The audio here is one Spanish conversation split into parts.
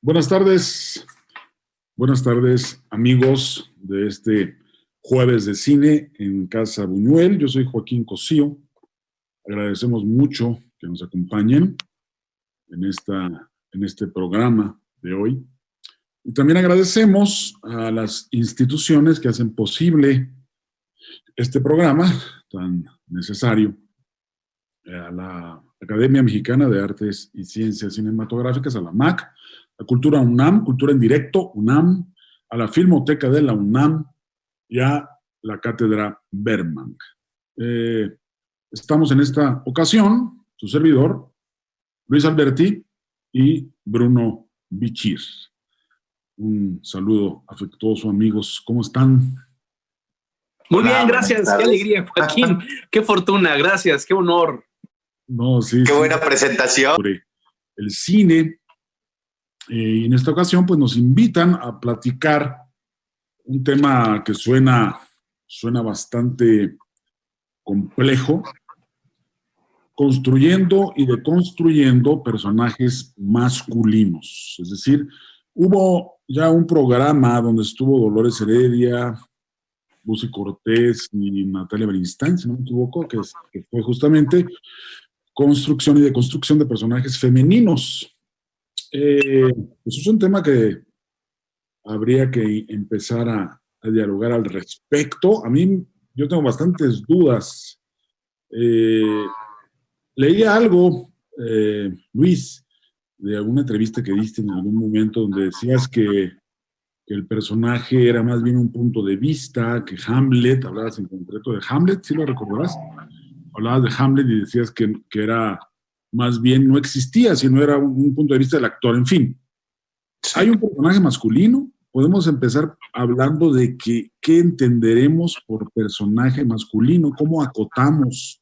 Buenas tardes amigos de este jueves de cine en Casa Buñuel. Yo soy Joaquín Cosío. Agradecemos mucho que nos acompañen en este programa de hoy. Y también agradecemos a las instituciones que hacen posible este programa tan necesario, a la Academia Mexicana de Artes y Ciencias Cinematográficas, a la MAC, a Cultura UNAM, Cultura en Directo UNAM, a la Filmoteca de la UNAM y a la Cátedra Berman. Estamos en esta ocasión, su servidor, Luis Alberti y Bruno Bichir. Un saludo afectuoso, amigos. ¿Cómo están? Muy bien, gracias. Qué alegría, Joaquín. Qué fortuna, gracias, qué honor. No, sí, qué buena presentación. Sobre el cine. Y en esta ocasión, pues nos invitan a platicar un tema que suena bastante complejo, construyendo y deconstruyendo personajes masculinos. Es decir, hubo ya un programa donde estuvo Dolores Heredia, Lucy Cortés y Natalia Beristain, si no me equivoco, que fue justamente construcción y deconstrucción de personajes femeninos. Pues es un tema que habría que empezar a dialogar al respecto. Yo tengo bastantes dudas. Leía algo, Luis, de alguna entrevista que diste en algún momento donde decías que el personaje era más bien un punto de vista, que Hamlet, hablabas en concreto de Hamlet, ¿sí lo recordarás? Hablabas de Hamlet y decías que era más bien, no existía, sino era un punto de vista del actor. En fin, hay un personaje masculino. Podemos empezar hablando de qué entenderemos por personaje masculino, cómo acotamos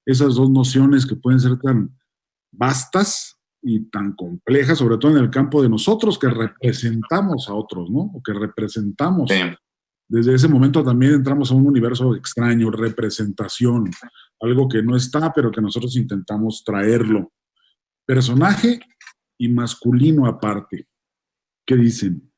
esas dos nociones que pueden ser tan vastas y tan complejas, sobre todo en el campo de nosotros que representamos a otros, ¿no? O que representamos. Sí. Desde ese momento también entramos a un universo extraño, representación, algo que no está, pero que nosotros intentamos traerlo. Personaje y masculino aparte. ¿Qué dicen?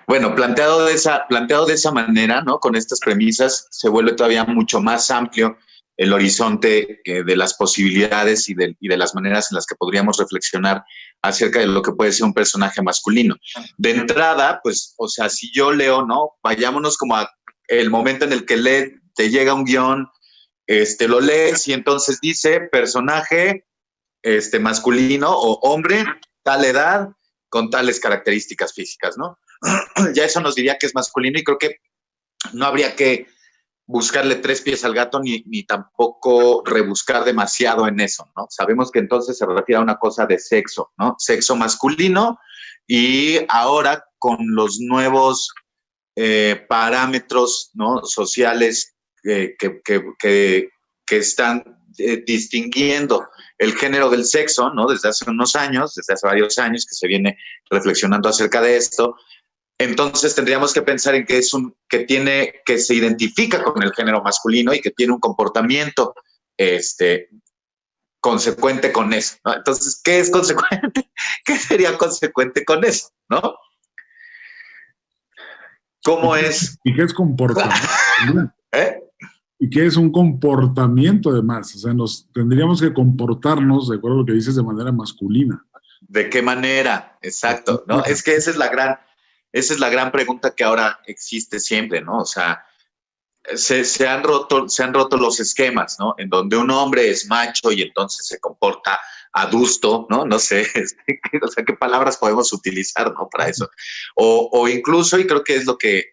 Bueno, planteado de esa manera, ¿no? Con estas premisas, se vuelve todavía mucho más amplio el horizonte de las posibilidades y de las maneras en las que podríamos reflexionar acerca de lo que puede ser un personaje masculino. De entrada, pues, o sea, si yo leo, ¿no? Vayámonos como a el momento en el que te llega un guión, lo lees y entonces dice personaje masculino o hombre, tal edad, con tales características físicas, ¿no? Ya eso nos diría que es masculino y creo que no habría que buscarle tres pies al gato ni tampoco rebuscar demasiado en eso, ¿no? Sabemos que entonces se refiere a una cosa de sexo, ¿no? Sexo masculino y ahora con los nuevos parámetros, ¿no? Sociales que están distinguiendo el género del sexo, ¿no? Desde hace varios años que se viene reflexionando acerca de esto. Entonces tendríamos que pensar en que que se identifica con el género masculino y que tiene un comportamiento consecuente con eso, ¿no? Entonces, ¿qué es consecuente? ¿Qué sería consecuente con eso, no? ¿Cómo es? ¿Y qué es comportamiento? ¿Y qué es un comportamiento además? O sea, tendríamos que comportarnos, de acuerdo a lo que dices, de manera masculina. ¿De qué manera? Exacto, ¿no? Es que esa es la gran pregunta que ahora existe siempre, ¿no? O sea, se han roto los esquemas, ¿no? En donde un hombre es macho y entonces se comporta adusto, ¿no? No sé, o sea, qué palabras podemos utilizar, ¿no? Para eso. O incluso, y creo que es lo que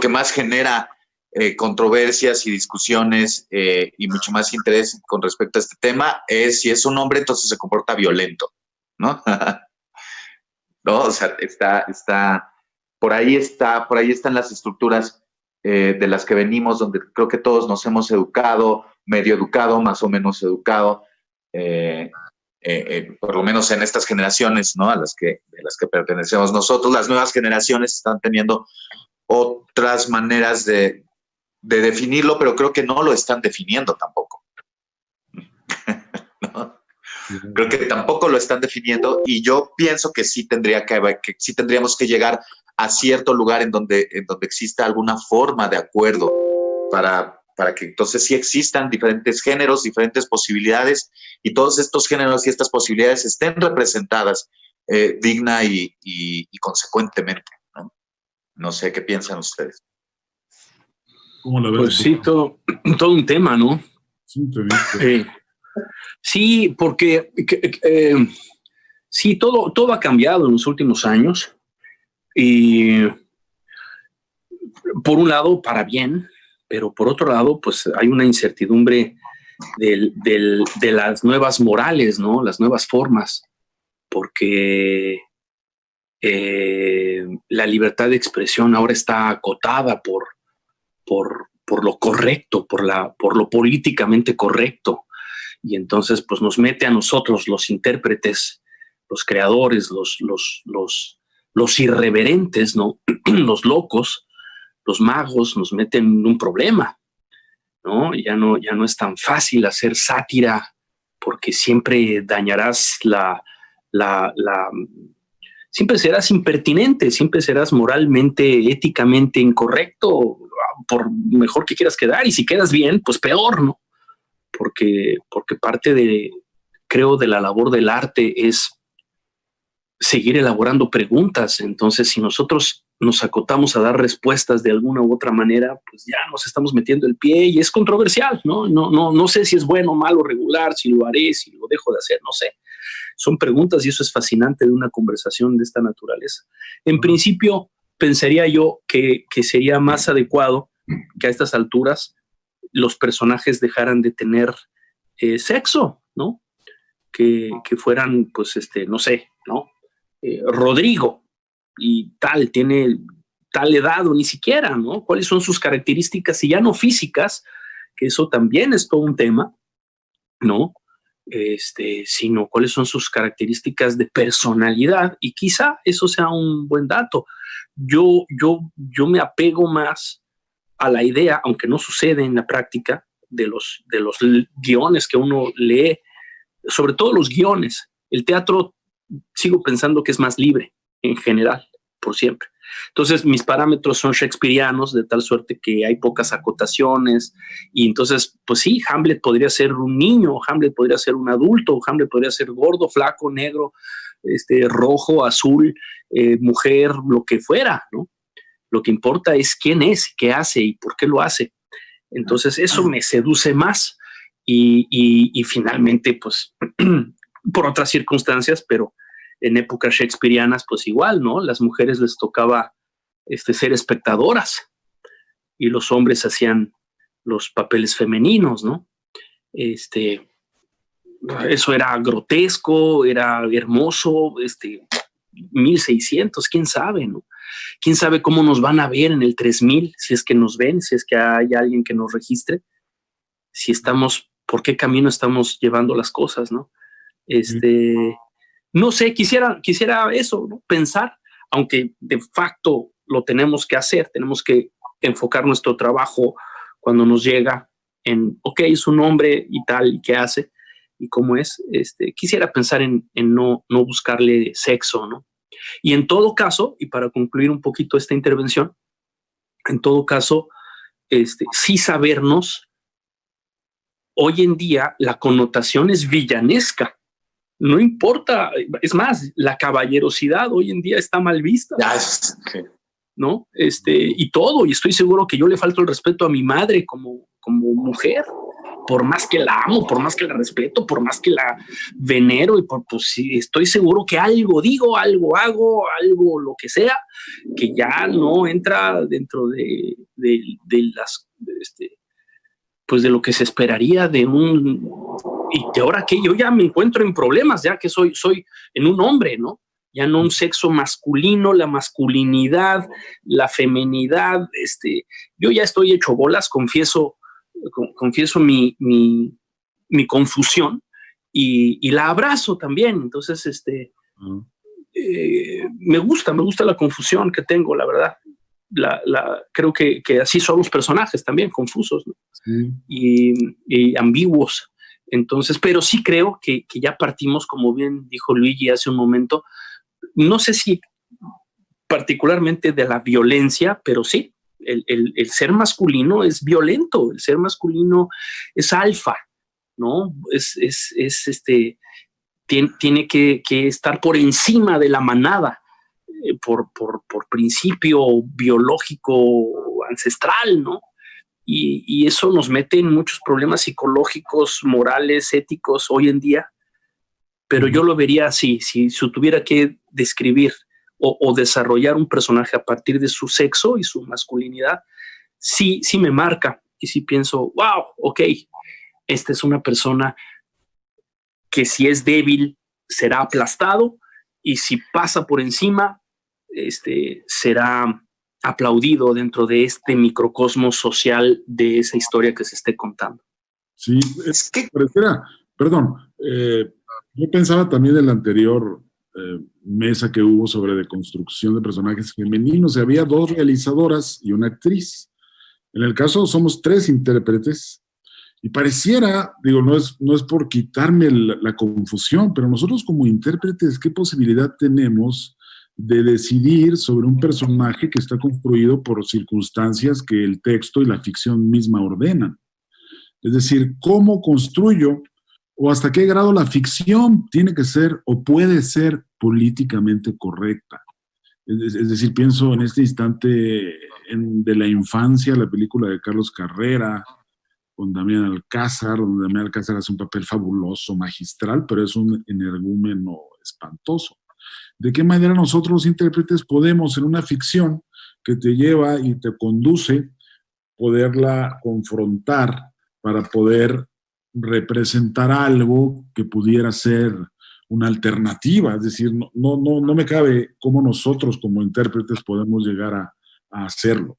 más genera controversias y discusiones y mucho más interés con respecto a este tema es si es un hombre, entonces se comporta violento, ¿no? ¿No? O sea, por ahí están las estructuras de las que venimos, donde creo que todos nos hemos educado, medio educado, más o menos educado, por lo menos en estas generaciones, ¿no? De las que pertenecemos nosotros. Las nuevas generaciones están teniendo otras maneras de definirlo, pero creo que no lo están definiendo tampoco. ¿No? Creo que tampoco lo están definiendo y yo pienso que sí sí tendríamos que llegar a cierto lugar en donde exista alguna forma de acuerdo para que entonces sí existan diferentes géneros, diferentes posibilidades y todos estos géneros y estas posibilidades estén representadas digna y consecuentemente, ¿no? No sé qué piensan ustedes. ¿Cómo lo ves? Pues sí, todo un tema, ¿no? Sí, porque sí, todo ha cambiado en los últimos años y por un lado para bien, pero por otro lado pues hay una incertidumbre de las nuevas morales, ¿no? Las nuevas formas, porque la libertad de expresión ahora está acotada por lo correcto, por lo políticamente correcto. Y entonces pues nos mete a nosotros, los intérpretes, los creadores, los irreverentes, ¿no? Los locos, los magos, nos meten en un problema, ¿no? Ya no es tan fácil hacer sátira porque siempre dañarás siempre serás impertinente, siempre serás moralmente, éticamente incorrecto, por mejor que quieras quedar, y si quedas bien, pues peor, ¿no? Porque parte creo, de la labor del arte es seguir elaborando preguntas. Entonces, si nosotros nos acotamos a dar respuestas de alguna u otra manera, pues ya nos estamos metiendo el pie y es controversial, ¿no? No sé si es bueno, malo, regular, si lo haré, si lo dejo de hacer, no sé. Son preguntas y eso es fascinante de una conversación de esta naturaleza. En principio, pensaría yo que sería más adecuado que a estas alturas los personajes dejaran de tener sexo, ¿no? Que fueran, pues, no sé, ¿no? Rodrigo y tal, tiene tal edad o ni siquiera, ¿no? ¿Cuáles son sus características, y ya no físicas, que eso también es todo un tema, ¿no? Sino cuáles son sus características de personalidad, y quizá eso sea un buen dato. Yo me apego más a la idea, aunque no sucede en la práctica, de los guiones que uno lee, sobre todo los guiones. El teatro sigo pensando que es más libre en general, por siempre. Entonces mis parámetros son shakespearianos, de tal suerte que hay pocas acotaciones, y entonces pues sí, Hamlet podría ser un niño, Hamlet podría ser un adulto, Hamlet podría ser gordo, flaco, negro, rojo, azul, mujer, lo que fuera, ¿no? Lo que importa es quién es, qué hace y por qué lo hace. Entonces eso me seduce más y finalmente pues por otras circunstancias, pero en épocas shakespearianas pues igual, ¿no? Las mujeres les tocaba ser espectadoras y los hombres hacían los papeles femeninos, ¿no? Eso era grotesco, era hermoso, 1600, quién sabe, ¿no? Quién sabe cómo nos van a ver en el 3000, si es que nos ven, si es que hay alguien que nos registre, si estamos, por qué camino estamos llevando las cosas, ¿no? No sé, quisiera eso, ¿no? Pensar, aunque de facto lo tenemos que hacer, tenemos que enfocar nuestro trabajo cuando nos llega en, ok, es un hombre y tal, y qué hace, y cómo es. Quisiera pensar en no buscarle sexo, ¿no? Y en todo caso, y para concluir un poquito esta intervención, en todo caso, sí sabernos, hoy en día la connotación es villanesca. No importa, es más, la caballerosidad hoy en día está mal vista, ¿no? Y todo, y estoy seguro que yo le falto el respeto a mi madre como mujer, por más que la amo, por más que la respeto, por más que la venero, y pues sí, estoy seguro que algo digo, algo hago, algo lo que sea, que ya no entra dentro de las, pues de lo que se esperaría de y que ahora que yo ya me encuentro en problemas, ya que soy en un hombre, ¿no? Ya no un sexo masculino, la masculinidad, la feminidad, yo ya estoy hecho bolas, confieso mi confusión y la abrazo también. Entonces, me gusta la confusión que tengo, la verdad. Creo que así son los personajes también, confusos, ¿no? Sí. Y ambiguos. Entonces, pero sí creo que ya partimos, como bien dijo Luigi hace un momento, no sé si particularmente de la violencia, pero sí, el ser masculino es violento, el ser masculino es alfa, ¿no? Tiene que estar por encima de la manada, por principio biológico ancestral, ¿no? Y eso nos mete en muchos problemas psicológicos, morales, éticos hoy en día. Pero yo lo vería así, si tuviera que describir o desarrollar un personaje a partir de su sexo y su masculinidad, sí me marca. Y sí pienso, wow, ok, esta es una persona que si es débil será aplastado y si pasa por encima, será aplaudido dentro de este microcosmos social de esa historia que se esté contando. Sí, es que pareciera, perdón, yo pensaba también en la anterior mesa que hubo sobre deconstrucción de personajes femeninos, y había 2 realizadoras y una actriz. En el caso somos 3 intérpretes, y pareciera, digo, no es por quitarme la confusión, pero nosotros como intérpretes, ¿qué posibilidad tenemos de decidir sobre un personaje que está construido por circunstancias que el texto y la ficción misma ordenan? Es decir, ¿cómo construyo o hasta qué grado la ficción tiene que ser o puede ser políticamente correcta? Es decir, pienso en este instante de la infancia, la película de Carlos Carrera, con Damián Alcázar, donde Damián Alcázar hace un papel fabuloso, magistral, pero es un energúmeno espantoso. ¿De qué manera nosotros los intérpretes podemos, en una ficción que te lleva y te conduce, poderla confrontar para poder representar algo que pudiera ser una alternativa? Es decir, no me cabe cómo nosotros como intérpretes podemos llegar a hacerlo.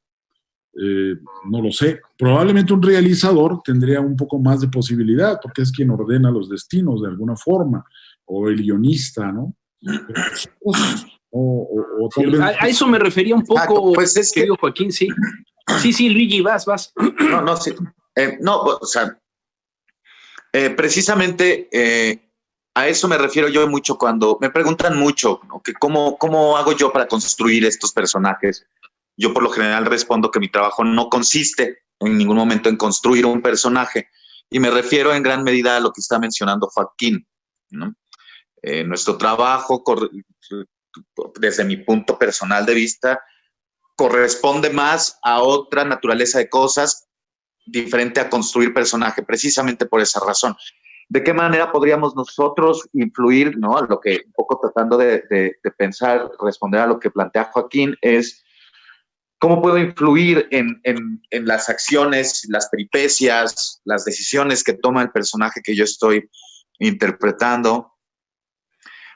No lo sé. Probablemente un realizador tendría un poco más de posibilidad, porque es quien ordena los destinos de alguna forma, o el guionista, ¿no? Sí, a eso me refería un poco, pues es querido Joaquín, sí. Sí, Luigi, vas. Sí. O sea, precisamente a eso me refiero yo mucho cuando me preguntan mucho, ¿no? Que cómo hago yo para construir estos personajes. Yo por lo general respondo que mi trabajo no consiste en ningún momento en construir un personaje, y me refiero en gran medida a lo que está mencionando Joaquín, ¿no? Nuestro trabajo, desde mi punto personal de vista, corresponde más a otra naturaleza de cosas diferente a construir personaje, precisamente por esa razón. ¿De qué manera podríamos nosotros influir, ¿no? A lo que un poco tratando de pensar, responder a lo que plantea Joaquín, es cómo puedo influir en las acciones, las peripecias, las decisiones que toma el personaje que yo estoy interpretando.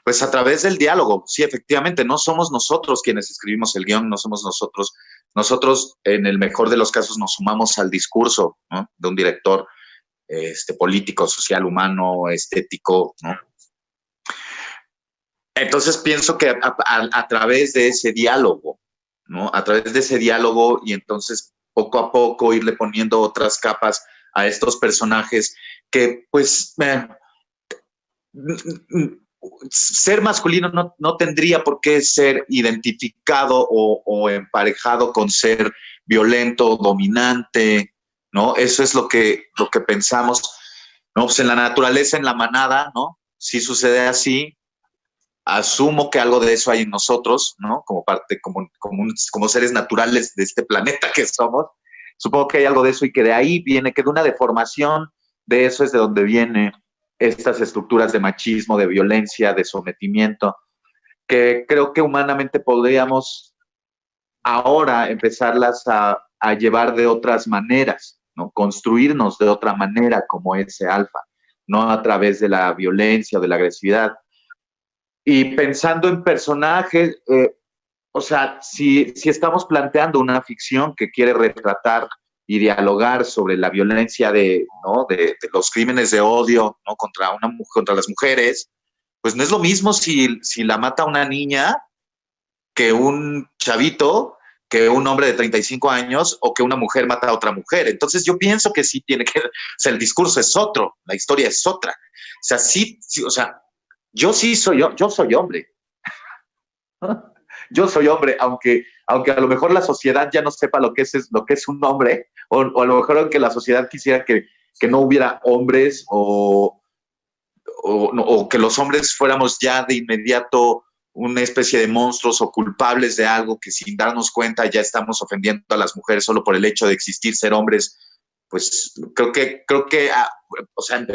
Pues a través del diálogo. Sí, efectivamente, no somos nosotros quienes escribimos el guión, no somos nosotros. Nosotros, en el mejor de los casos, nos sumamos al discurso, ¿no? De un director político, social, humano, estético, ¿no? Entonces pienso que a través de ese diálogo, ¿no? A través de ese diálogo, y entonces poco a poco irle poniendo otras capas a estos personajes que, pues, ser masculino no tendría por qué ser identificado o emparejado con ser violento, dominante, ¿no? Eso es lo que pensamos, ¿no? Pues en la naturaleza, en la manada, ¿no? Sí sucede así. Asumo que algo de eso hay en nosotros, ¿no? Como parte, como seres naturales de este planeta que somos. Supongo que hay algo de eso, y que de ahí viene, que de una deformación de eso es de donde viene estas estructuras de machismo, de violencia, de sometimiento, que creo que humanamente podríamos ahora empezarlas a llevar de otras maneras, ¿no? Construirnos de otra manera como ese alfa, no a través de la violencia o de la agresividad. Y pensando en personajes, o sea, si estamos planteando una ficción que quiere retratar y dialogar sobre la violencia ¿no? de los crímenes de odio, ¿no? contra las mujeres, pues no es lo mismo si la mata una niña que un chavito que un hombre de 35 años o que una mujer mata a otra mujer. Entonces yo pienso que sí tiene que, o sea, el discurso es otro, la historia es otra. O sea, sí, o sea, yo soy hombre. Yo soy hombre, aunque a lo mejor la sociedad ya no sepa lo que es un hombre, o a lo mejor aunque la sociedad quisiera que no hubiera hombres o que los hombres fuéramos ya de inmediato una especie de monstruos o culpables de algo que sin darnos cuenta ya estamos ofendiendo a las mujeres solo por el hecho de existir, ser hombres, pues creo que o sea,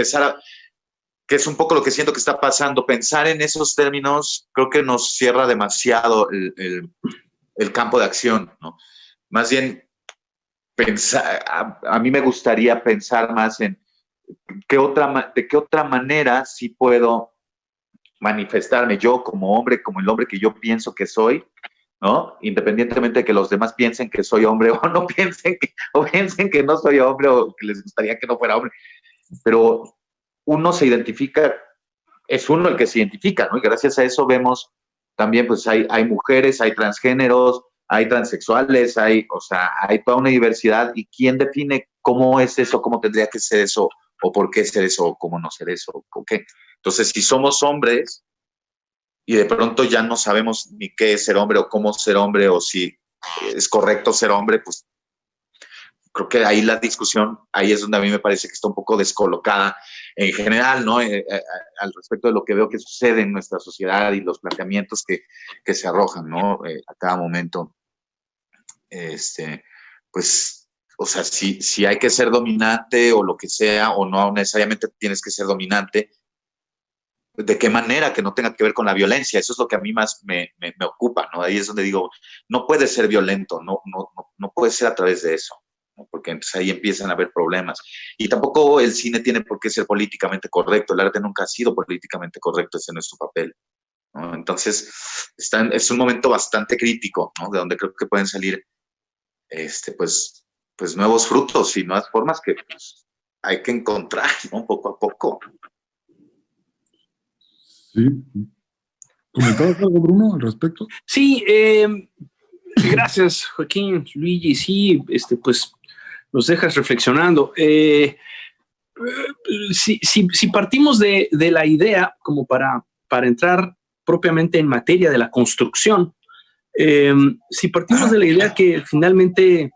que es un poco lo que siento que está pasando, pensar en esos términos creo que nos cierra demasiado el campo de acción, ¿no? Más bien, a mí me gustaría pensar más en de qué otra manera sí puedo manifestarme yo como hombre, como el hombre que yo pienso que soy, ¿no? Independientemente de que los demás piensen que soy hombre o no piensen que no soy hombre o que les gustaría que no fuera hombre. Pero uno se identifica, es uno el que se identifica, ¿no? Y gracias a eso vemos también, pues hay mujeres, hay transgéneros, hay transexuales, o sea, hay toda una diversidad. ¿Y quién define cómo es eso, cómo tendría que ser eso, o por qué ser eso, o cómo no ser eso, o qué? Entonces, si somos hombres y de pronto ya no sabemos ni qué es ser hombre o cómo ser hombre o si es correcto ser hombre, pues creo que ahí la discusión, ahí es donde a mí me parece que está un poco descolocada en general, ¿no? Al respecto de lo que veo que sucede en nuestra sociedad y los planteamientos que se arrojan, ¿no? A cada momento. Pues, o sea, si hay que ser dominante o lo que sea, o no necesariamente tienes que ser dominante, ¿de qué manera que no tenga que ver con la violencia? Eso es lo que a mí más me ocupa, ¿no? Ahí es donde digo, no puede ser violento, no puede ser a través de eso, ¿no? Porque entonces ahí empiezan a haber problemas. Y tampoco el cine tiene por qué ser políticamente correcto, el arte nunca ha sido políticamente correcto, ese no es su papel, ¿no? Entonces, es un momento bastante crítico, ¿no? De donde creo que pueden salir, pues nuevos frutos y nuevas formas que pues, hay que encontrar, ¿no? Poco a poco. Sí. ¿Comentabas algo, Bruno, al respecto? Sí, gracias, Joaquín, Luigi. Sí, pues nos dejas reflexionando. Si partimos de la idea, como para entrar propiamente en materia de la construcción, si partimos de la idea que finalmente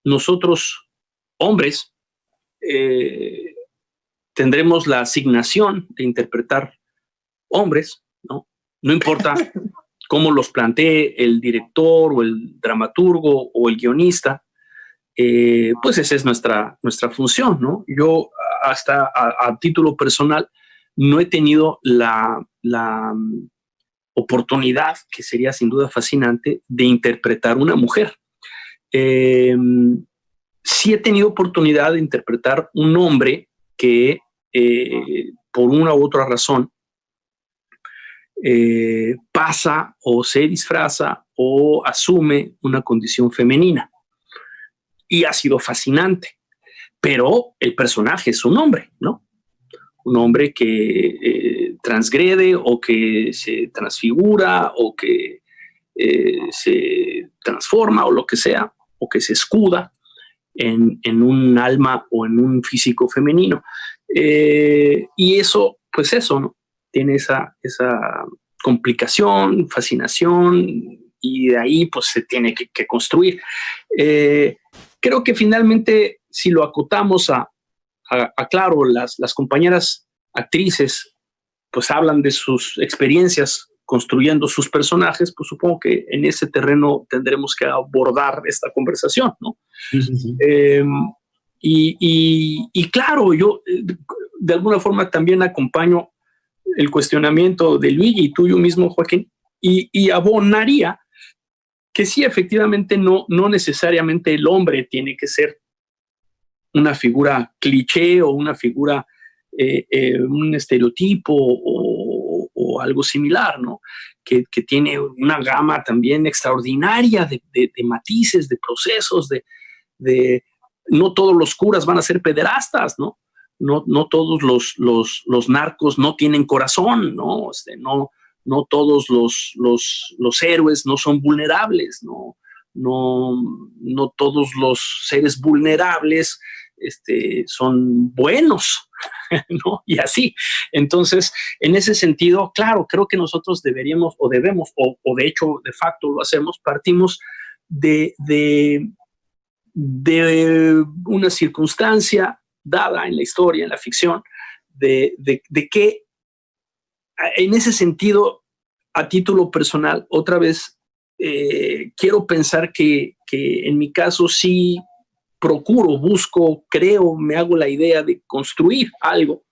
nosotros, hombres, tendremos la asignación de interpretar hombres, ¿no? No importa cómo los plantee el director o el dramaturgo o el guionista, pues esa es nuestra función, ¿no? Yo hasta a título personal no he tenido la oportunidad, que sería sin duda fascinante, de interpretar una mujer. Sí he tenido oportunidad de interpretar un hombre que por una u otra razón pasa o se disfraza o asume una condición femenina. Y ha sido fascinante. Pero el personaje es un hombre, ¿no? Un hombre que transgrede o que se transfigura o que se transforma o lo que sea, o que se escuda en un alma o en un físico femenino. Y eso, pues eso, ¿no? Tiene esa complicación, fascinación, y de ahí pues se tiene que construir. Creo que finalmente, si lo acotamos a claro, las compañeras actrices pues hablan de sus experiencias construyendo sus personajes, pues supongo que en ese terreno tendremos que abordar esta conversación, ¿no? Sí, sí, sí. Y claro, yo de alguna forma también acompaño el cuestionamiento de Luigi y tuyo mismo, Joaquín, y abonaría que sí, efectivamente, no necesariamente el hombre tiene que ser una figura cliché o una figura, un estereotipo o algo similar, ¿no? Que tiene una gama también extraordinaria de matices, de procesos, de no todos los curas van a ser pederastas, ¿no? No todos los narcos no tienen corazón, ¿no? No todos los héroes no son vulnerables, no todos los seres vulnerables son buenos, ¿no? Y así. Entonces, en ese sentido, claro, creo que nosotros deberíamos o debemos, o de hecho, de facto lo hacemos, partimos de una circunstancia dada en la historia, en la ficción, de que en ese sentido, a título personal, otra vez, quiero pensar que en mi caso sí procuro, busco, creo, me hago la idea de construir algo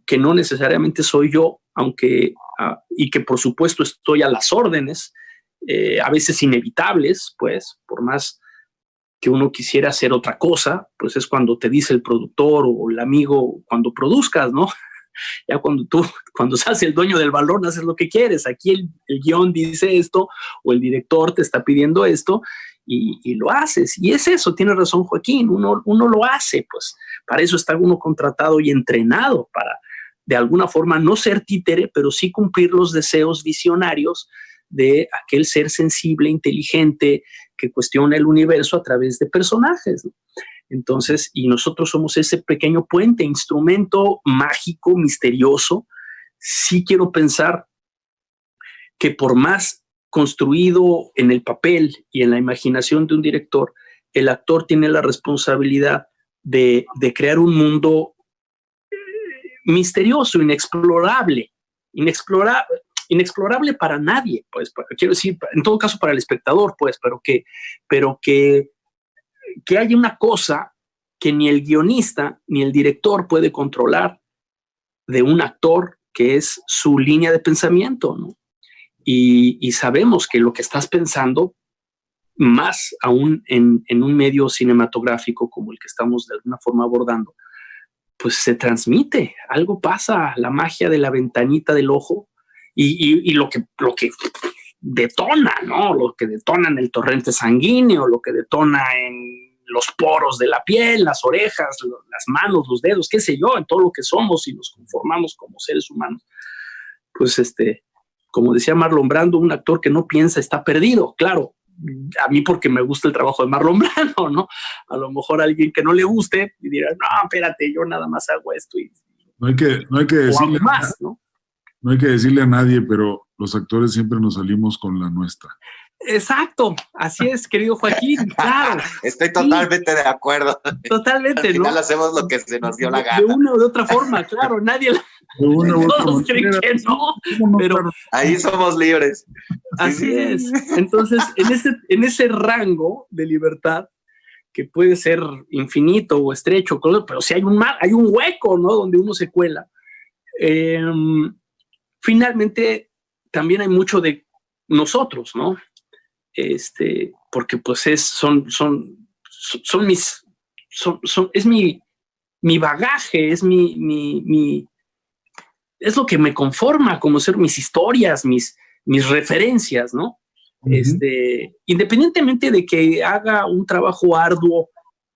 que no necesariamente soy yo, aunque, y que por supuesto estoy a las órdenes, a veces inevitables, pues, por más que uno quisiera hacer otra cosa, pues es cuando te dice el productor o el amigo, cuando produzcas, ¿no? Ya cuando seas el dueño del balón, haces lo que quieres. Aquí el guión dice esto, o el director te está pidiendo esto, y lo haces. Y es eso, tiene razón Joaquín, uno lo hace, pues para eso está uno contratado y entrenado, para de alguna forma no ser títere, pero sí cumplir los deseos visionarios de aquel ser sensible, inteligente, que cuestiona el universo a través de personajes, ¿no? Entonces, y nosotros somos ese pequeño puente, instrumento mágico, misterioso. Sí quiero pensar que por más construido en el papel y en la imaginación de un director, el actor tiene la responsabilidad de crear un mundo misterioso, inexplorable para nadie, pues, quiero decir, en todo caso para el espectador, pues, pero que haya una cosa que ni el guionista ni el director puede controlar de un actor, que es su línea de pensamiento, ¿no? Y sabemos que lo que estás pensando, más aún en un medio cinematográfico como el que estamos de alguna forma abordando, pues se transmite, algo pasa, la magia de la ventanita del ojo y lo que detona, ¿no? Lo que detona en el torrente sanguíneo, lo que detona en los poros de la piel, las orejas, las manos, los dedos, qué sé yo, en todo lo que somos y nos conformamos como seres humanos. Pues como decía Marlon Brando, un actor que no piensa está perdido. Claro, a mí porque me gusta el trabajo de Marlon Brando, ¿no? A lo mejor a alguien que no le guste y dirá, no, espérate, yo nada más hago esto y no hay que decirle más, ¿no? No hay que decirle a nadie, pero los actores siempre nos salimos con la nuestra. Exacto, así es, querido Joaquín, claro. Estoy totalmente de acuerdo. Totalmente, Al final ¿no? hacemos lo que se nos dio la gana. De una o de otra forma, claro, nadie... Todos creen que no, pero... Ahí somos libres. Así es. Entonces, en ese rango de libertad, que puede ser infinito o estrecho, pero si hay un hueco, ¿no? Donde uno se cuela. Finalmente, también hay mucho de nosotros, ¿no? Porque pues es mi bagaje, es es lo que me conforma como ser mis historias, mis referencias, ¿no? Independientemente de que haga un trabajo arduo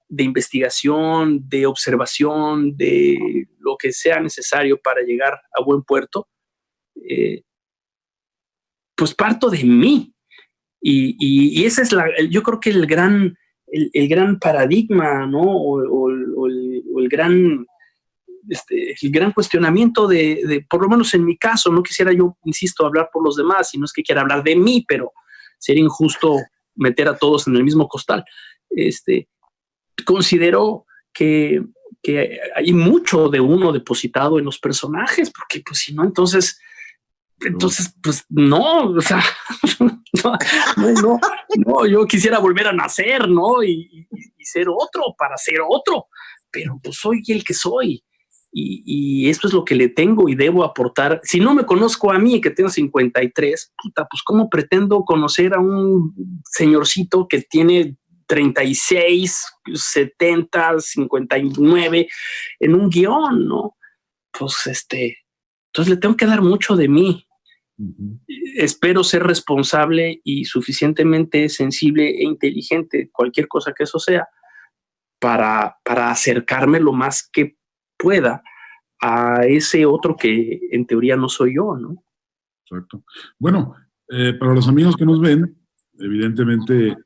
de investigación, de observación, de lo que sea necesario para llegar a buen puerto, pues parto de mí. Y ese es yo creo que el gran paradigma, ¿no? O el gran cuestionamiento de, por lo menos en mi caso, no quisiera yo, insisto, hablar por los demás, y no es que quiera hablar de mí, pero sería injusto meter a todos en el mismo costal. Considero que hay mucho de uno depositado en los personajes, porque pues si no, entonces pues no, o sea, no, yo quisiera volver a nacer, ¿no? Y ser otro para ser otro, pero pues soy el que soy. Y esto es lo que le tengo y debo aportar. Si no me conozco a mí, que tengo 53, puta, pues ¿cómo pretendo conocer a un señorcito que tiene 36, 70, 59 en un guión, ¿no? Pues entonces le tengo que dar mucho de mí. Espero ser responsable y suficientemente sensible e inteligente, cualquier cosa que eso sea, para acercarme lo más que pueda a ese otro que en teoría no soy yo, ¿no? Exacto. Bueno, para los amigos que nos ven, evidentemente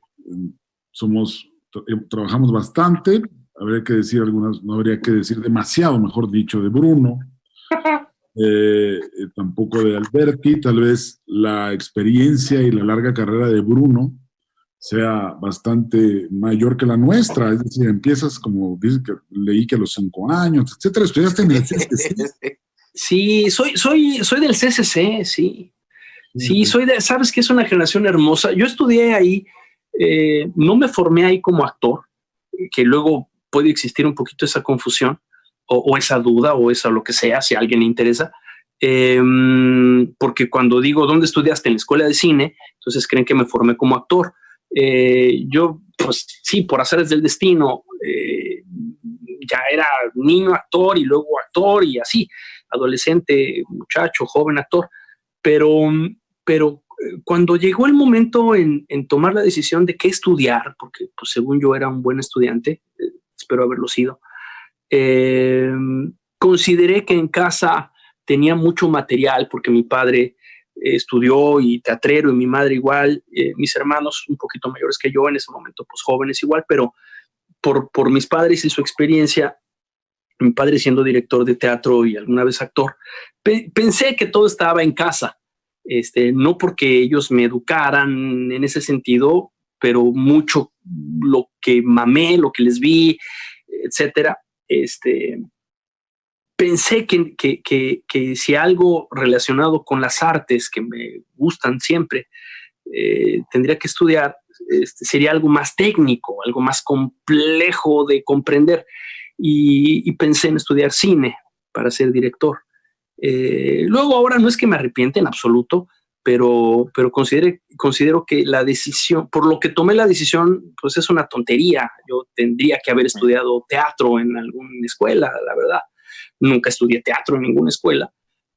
trabajamos bastante, habría que decir algunas, no habría que decir demasiado, mejor dicho, de Bruno, tampoco de Alberti. Tal vez la experiencia y la larga carrera de Bruno sea bastante mayor que la nuestra, es decir, empiezas, como dice que leí, que a los 5 años, etcétera. ¿Estudiaste en el CCC? Sí, soy del CCC, sí. Sí, sabes que es una generación hermosa. Yo estudié ahí, no me formé ahí como actor, que luego puede existir un poquito esa confusión o esa duda o esa lo que sea, si a alguien le interesa. Porque cuando digo, ¿dónde estudiaste? En la escuela de cine, entonces creen que me formé como actor. Yo, pues sí, por azares del destino, ya era niño actor y luego actor y así, adolescente, muchacho, joven actor, pero cuando llegó el momento en tomar la decisión de qué estudiar, porque pues, según yo era un buen estudiante, espero haberlo sido, consideré que en casa tenía mucho material porque mi padre estudió y teatrero y mi madre igual, mis hermanos un poquito mayores que yo en ese momento, pues jóvenes igual, pero por mis padres y su experiencia, mi padre siendo director de teatro y alguna vez actor, pensé que todo estaba en casa, no porque ellos me educaran en ese sentido, pero mucho lo que mamé, lo que les vi, etcétera, pensé que si algo relacionado con las artes que me gustan siempre, tendría que estudiar, sería algo más técnico, algo más complejo de comprender. Y pensé en estudiar cine para ser director. Luego ahora no es que me arrepiente en absoluto, pero considero que la decisión, por lo que tomé la decisión, pues es una tontería. Yo tendría que haber estudiado teatro en alguna escuela, la verdad. Nunca estudié teatro en ninguna escuela.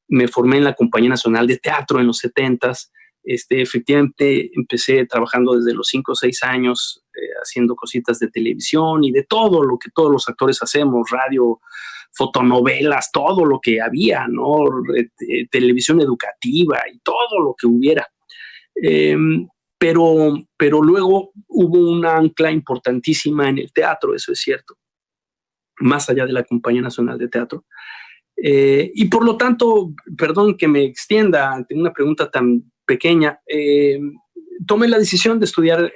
Me formé en la Compañía Nacional de Teatro en los 70s. Efectivamente empecé trabajando desde los 5 o 6 años, haciendo cositas de televisión y de todo lo que todos los actores hacemos, radio, fotonovelas, todo lo que había, ¿no? Televisión educativa y todo lo que hubiera. Pero luego hubo una ancla importantísima en el teatro, eso es cierto, más allá de la Compañía Nacional de Teatro. Y por lo tanto, perdón que me extienda ante una pregunta tan pequeña, tomé la decisión de estudiar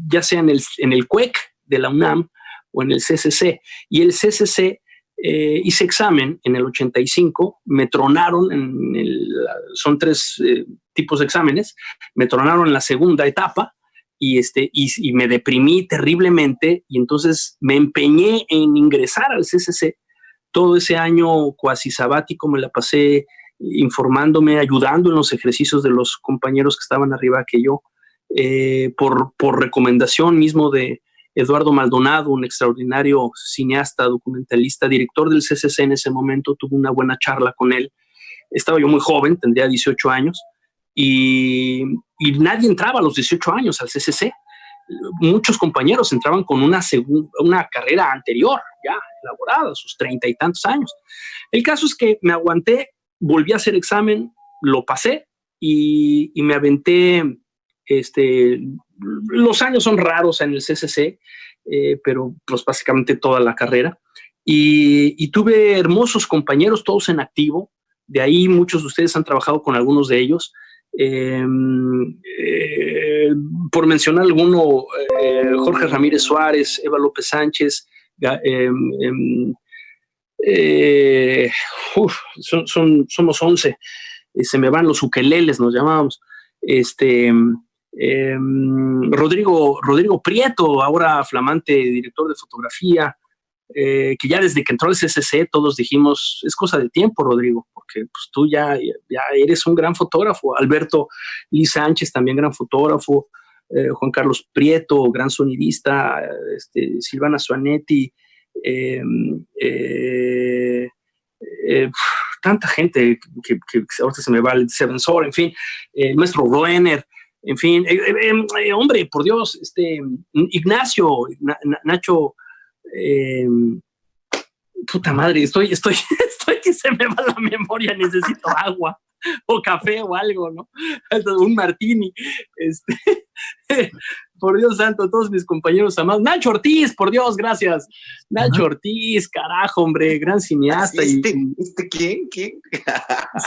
ya sea en el CUEC de la UNAM o en el CCC. Y el CCC hice examen en el 85, me tronaron, son 3 tipos de exámenes, me tronaron en la segunda etapa y me deprimí terriblemente y entonces me empeñé en ingresar al CCC. Todo ese año cuasi sabático me la pasé informándome, ayudando en los ejercicios de los compañeros que estaban arriba que yo, por recomendación mismo de Eduardo Maldonado, un extraordinario cineasta, documentalista, director del CCC en ese momento. Tuve una buena charla con él. Estaba yo muy joven, tendría 18 años, y nadie entraba a los 18 años al CCC. Muchos compañeros entraban con una carrera anterior, ya elaborada, a sus 30 y tantos años. El caso es que me aguanté, volví a hacer examen, lo pasé y me aventé. Los años son raros en el CCC, pero pues básicamente toda la carrera. Y tuve hermosos compañeros, todos en activo. De ahí muchos de ustedes han trabajado con algunos de ellos. Por mencionar alguno, Jorge Ramírez Suárez, Eva López Sánchez, somos 11, se me van los ukeleles, nos llamábamos. Rodrigo Prieto, ahora flamante director de fotografía, que ya desde que entró al CCC todos dijimos, es cosa de tiempo, Rodrigo, porque pues, tú ya eres un gran fotógrafo. Alberto Liz Sánchez, también gran fotógrafo, Juan Carlos Prieto, gran sonidista, Silvana Suanetti, tanta gente que ahorita se me va el Seven Soul, en fin, el maestro Roener, en fin, hombre, por Dios, Ignacio, Nacho, puta madre, estoy que se me va la memoria, necesito agua. o café o algo, ¿no? Un martini. Por Dios santo, todos mis compañeros amados. Nacho Ortiz, por Dios, gracias. Nacho Ortiz, carajo, hombre, gran cineasta. ¿Quién?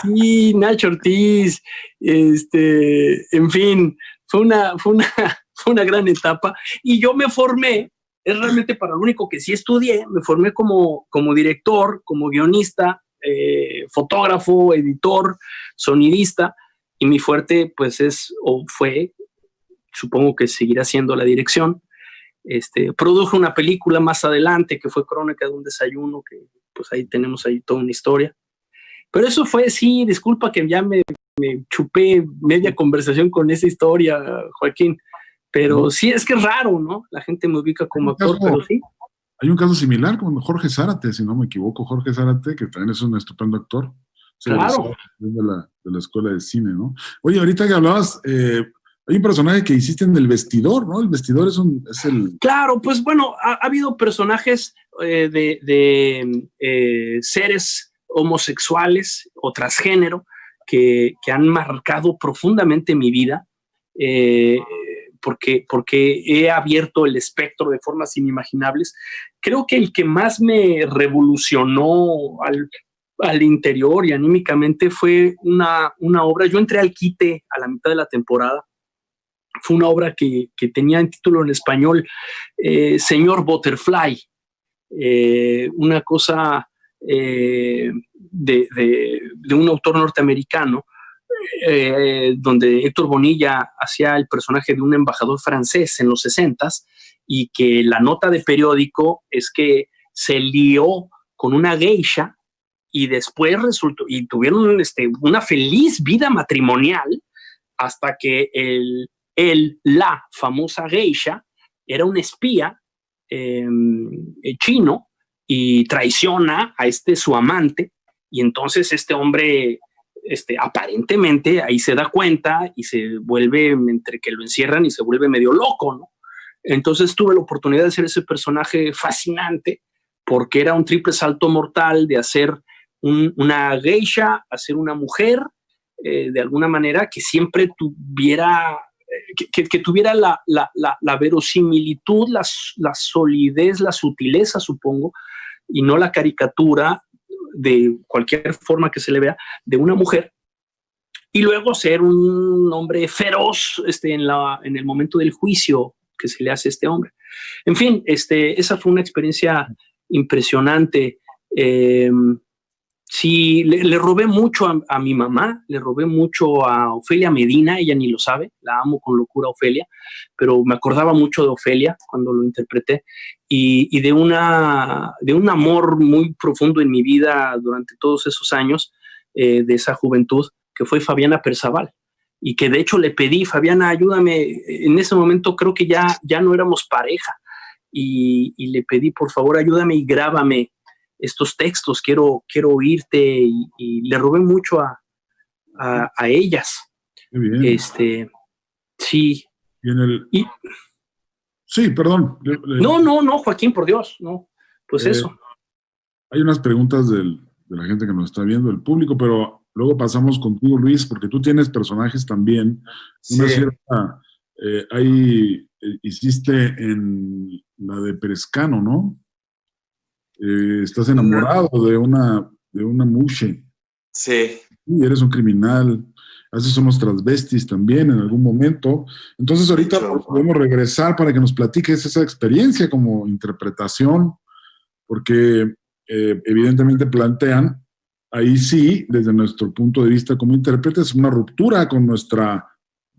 Sí, Nacho Ortiz. En fin, fue una gran etapa. Y yo me formé, es realmente para lo único que sí estudié, me formé como director, como guionista, fotógrafo, editor, sonidista, y mi fuerte pues fue, supongo que seguirá siendo la dirección. Produjo una película más adelante que fue Crónica de un desayuno, que pues ahí tenemos toda una historia. Pero eso fue, sí, disculpa que ya me chupé media conversación con esa historia, Joaquín, pero sí, es que es raro, ¿no? La gente me ubica como actor, pero sí. Hay un caso similar con Jorge Zárate, si no me equivoco, Jorge Zárate, que también es un estupendo actor. Claro. De la escuela de cine, ¿no? Oye, ahorita que hablabas, hay un personaje que hiciste en El Vestidor, ¿no? El Vestidor es el... Claro, pues bueno, ha habido personajes de seres homosexuales o transgénero que han marcado profundamente mi vida, porque he abierto el espectro de formas inimaginables. Creo que el que más me revolucionó al interior y anímicamente fue una obra. Yo entré al quite a la mitad de la temporada. Fue una obra que tenía en título en español Señor Butterfly, una cosa de un autor norteamericano, donde Héctor Bonilla hacía el personaje de un embajador francés en los 60s, y que la nota de periódico es que se lió con una geisha y después resultó, y tuvieron una feliz vida matrimonial hasta que la famosa geisha era un espía chino y traiciona a su amante, y entonces este hombre aparentemente ahí se da cuenta y se vuelve, entre que lo encierran y se vuelve medio loco, ¿no? Entonces tuve la oportunidad de hacer ese personaje fascinante, porque era un triple salto mortal de hacer una geisha, hacer una mujer, de alguna manera que siempre tuviera que tuviera la verosimilitud, la solidez, la sutileza, supongo, y no la caricatura de cualquier forma que se le vea de una mujer, y luego ser un hombre feroz en el momento del juicio que se le hace a este hombre. En fin, esa fue una experiencia impresionante. Sí, le robé mucho a mi mamá, le robé mucho a Ofelia Medina, ella ni lo sabe, la amo con locura Ofelia, pero me acordaba mucho de Ofelia cuando lo interpreté, y de un amor muy profundo en mi vida durante todos esos años, de esa juventud, que fue Fabiana Perzaval, y que de hecho le pedí: Fabiana, ayúdame. En ese momento creo que ya no éramos pareja, y le pedí: por favor, ayúdame y grábame estos textos, quiero oírte, y le robé mucho a ellas. Qué bien. Sí. Sí, perdón. No, Joaquín, por Dios, no. Pues eso. Hay unas preguntas de la gente que nos está viendo, el público, pero luego pasamos contigo, Luis, porque tú tienes personajes también. Sí. Una cierta, hiciste en la de Perescano, ¿no? Estás enamorado de una mushe. Sí. Y eres un criminal. Haces unos transvestis también en algún momento. Entonces ahorita podemos regresar para que nos platiques esa experiencia como interpretación, porque evidentemente plantean, ahí sí, desde nuestro punto de vista como intérpretes, una ruptura con nuestra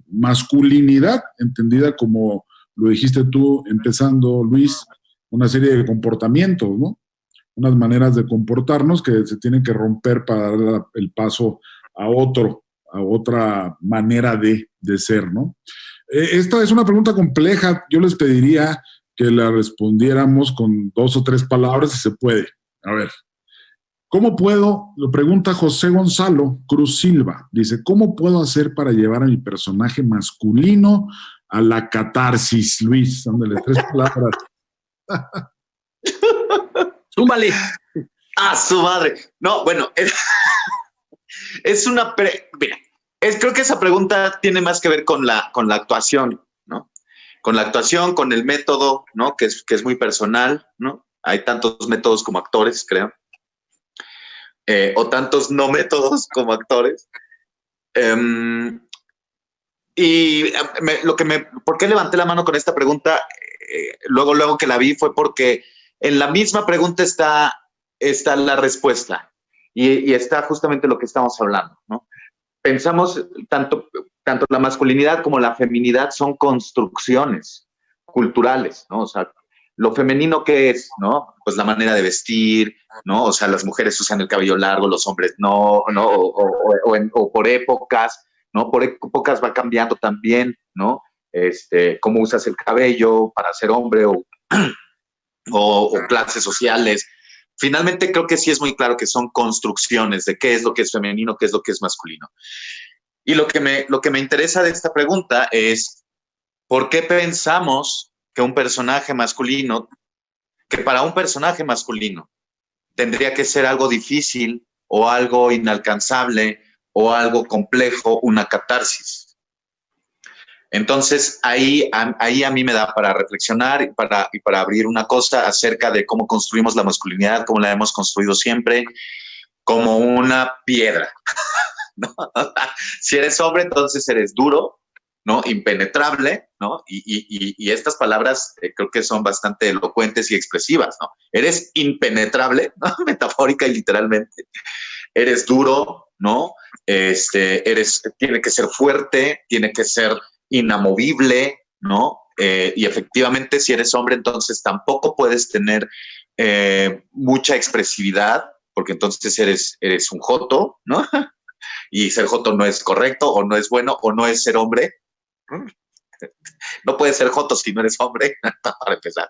masculinidad, entendida como lo dijiste tú empezando, Luis, una serie de comportamientos, ¿no? Unas maneras de comportarnos que se tienen que romper para dar el paso a otra manera de ser, ¿no? Esta es una pregunta compleja. Yo les pediría que la respondiéramos con 2 o 3 palabras, si se puede. A ver, ¿cómo puedo? Lo pregunta José Gonzalo Cruz Silva. Dice, ¿cómo puedo hacer para llevar a mi personaje masculino a la catarsis? Luis, ándale, 3 palabras. Zúmbale. ¡Ah, su madre! No, bueno, Mira, creo que esa pregunta tiene más que ver con la actuación, ¿no? Con la actuación, con el método, ¿no? Que es muy personal, ¿no? Hay tantos métodos como actores, creo. O tantos no métodos como actores. ¿Por qué levanté la mano con esta pregunta? Luego que la vi fue porque en la misma pregunta está la respuesta y está justamente lo que estamos hablando, ¿no? Pensamos tanto la masculinidad como la feminidad son construcciones culturales, ¿no? O sea, lo femenino, ¿qué es? ¿No? Pues la manera de vestir, ¿no? O sea, las mujeres usan el cabello largo, los hombres no, ¿no? O por épocas, ¿no? Por épocas va cambiando también, ¿no? Cómo usas el cabello para ser hombre o clases sociales. Finalmente creo que sí es muy claro que son construcciones de qué es lo que es femenino, qué es lo que es masculino. Y lo que me interesa de esta pregunta es ¿por qué pensamos que para un personaje masculino tendría que ser algo difícil o algo inalcanzable o algo complejo, una catarsis? Entonces, ahí a mí me da para reflexionar y para abrir una cosa acerca de cómo construimos la masculinidad, cómo la hemos construido siempre, como una piedra, ¿no? Si eres hombre, entonces eres duro, ¿no? Impenetrable, ¿no? Y estas palabras creo que son bastante elocuentes y expresivas, ¿no? Eres impenetrable, ¿no? Metafórica y literalmente. Eres duro, ¿no? Tiene que ser fuerte, tiene que ser inamovible, ¿no? Y efectivamente, si eres hombre, entonces tampoco puedes tener mucha expresividad, porque entonces eres un joto, ¿no? Y ser joto no es correcto, o no es bueno, o no es ser hombre. No puedes ser joto si no eres hombre, para empezar.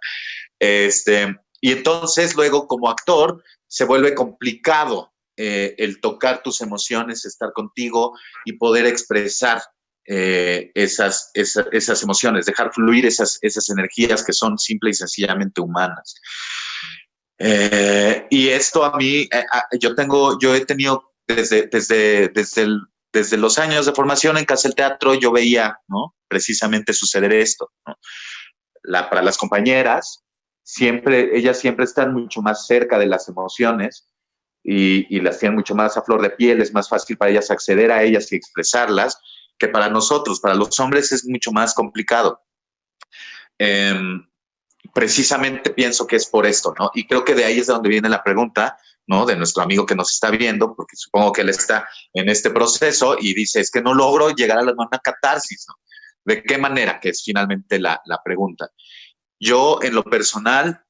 Y entonces luego, como actor, se vuelve complicado el tocar tus emociones, estar contigo y poder expresar esas emociones, dejar fluir esas energías que son simple y sencillamente humanas. Y esto a mí, yo he tenido desde los años de formación en Casa del Teatro, yo veía, ¿no? Precisamente suceder esto, ¿no? Para las compañeras, ellas siempre están mucho más cerca de las emociones y las tienen mucho más a flor de piel, es más fácil para ellas acceder a ellas y expresarlas, que para nosotros, para los hombres es mucho más complicado. Precisamente pienso que es por esto, ¿no? Y creo que de ahí es de donde viene la pregunta, ¿no? De nuestro amigo que nos está viendo, porque supongo que él está en este proceso y dice, es que no logro llegar a una catarsis, ¿no? ¿De qué manera? Que es finalmente la pregunta. Yo, en lo personal,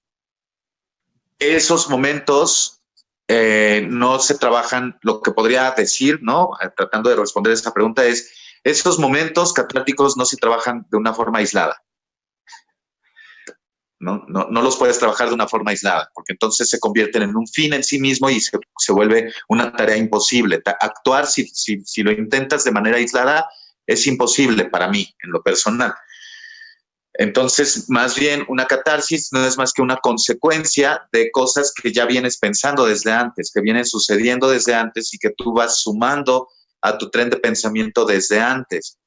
esos momentos no se trabajan, lo que podría decir, ¿no? Tratando de responder esta pregunta es, esos momentos catárticos no se trabajan de una forma aislada. No los puedes trabajar de una forma aislada, porque entonces se convierten en un fin en sí mismo y se vuelve una tarea imposible. Actuar, si lo intentas de manera aislada, es imposible para mí, en lo personal. Entonces, más bien, una catarsis no es más que una consecuencia de cosas que ya vienes pensando desde antes, que vienen sucediendo desde antes y que tú vas sumando a tu tren de pensamiento desde antes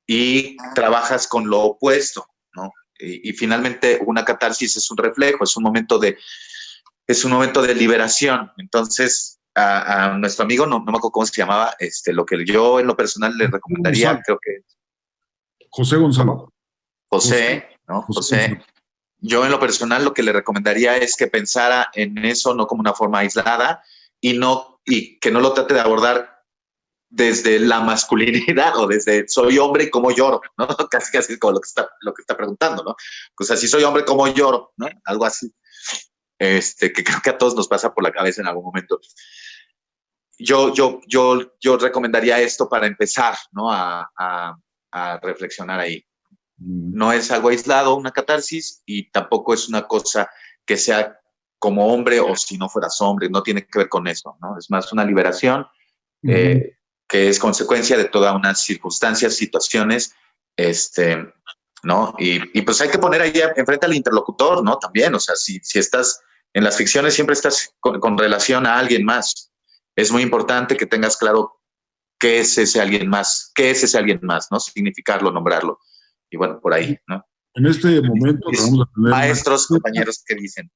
y trabajas con lo opuesto, ¿no? Y finalmente una catarsis es un reflejo, es un momento de liberación. Entonces, a nuestro amigo, no me acuerdo cómo se llamaba, lo que yo en lo personal le recomendaría, Gonzalo. creo que... José Gonzalo. José, ¿no? José. Yo en lo personal lo que le recomendaría es que pensara en eso no como una forma aislada y que no lo trate de abordar desde la masculinidad o desde soy hombre y cómo lloro, ¿no? Casi como lo que está preguntando, ¿no? O sea, si soy hombre, ¿cómo lloro? ¿No? Algo así. Que creo que a todos nos pasa por la cabeza en algún momento. Yo recomendaría esto para empezar, ¿no? A reflexionar ahí. No es algo aislado, una catarsis, y tampoco es una cosa que sea como hombre o si no fueras hombre, no tiene que ver con eso, ¿no? Es más una liberación que es consecuencia de todas unas circunstancias, situaciones, ¿no? Y pues hay que poner ahí enfrente al interlocutor, ¿no? También, o sea, si estás en las ficciones siempre estás con relación a alguien más. es muy importante que tengas claro qué es ese alguien más, ¿no? Significarlo, nombrarlo. Y bueno, por ahí, ¿no? En este momento vamos a tener maestros, compañeros, ¿qué dicen?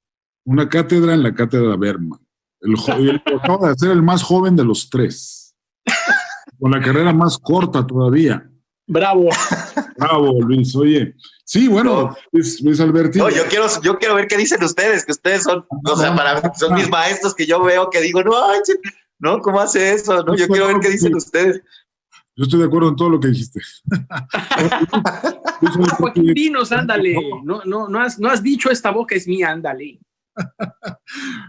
Una cátedra en la cátedra Berman. Él acaba de ser el más joven de los tres, con la carrera más corta todavía. Bravo. Bravo, Luis. Oye, sí, bueno, Luis Albertino. No, yo quiero ver qué dicen ustedes, que ustedes son, o sea, son mis maestros que yo veo que digo, no, ¿cómo hace eso? No, yo quiero ver qué dicen ustedes. Yo estoy de acuerdo en todo lo que dijiste. Joaquín, dinos, ándale. No has dicho esta boca es mía, ándale.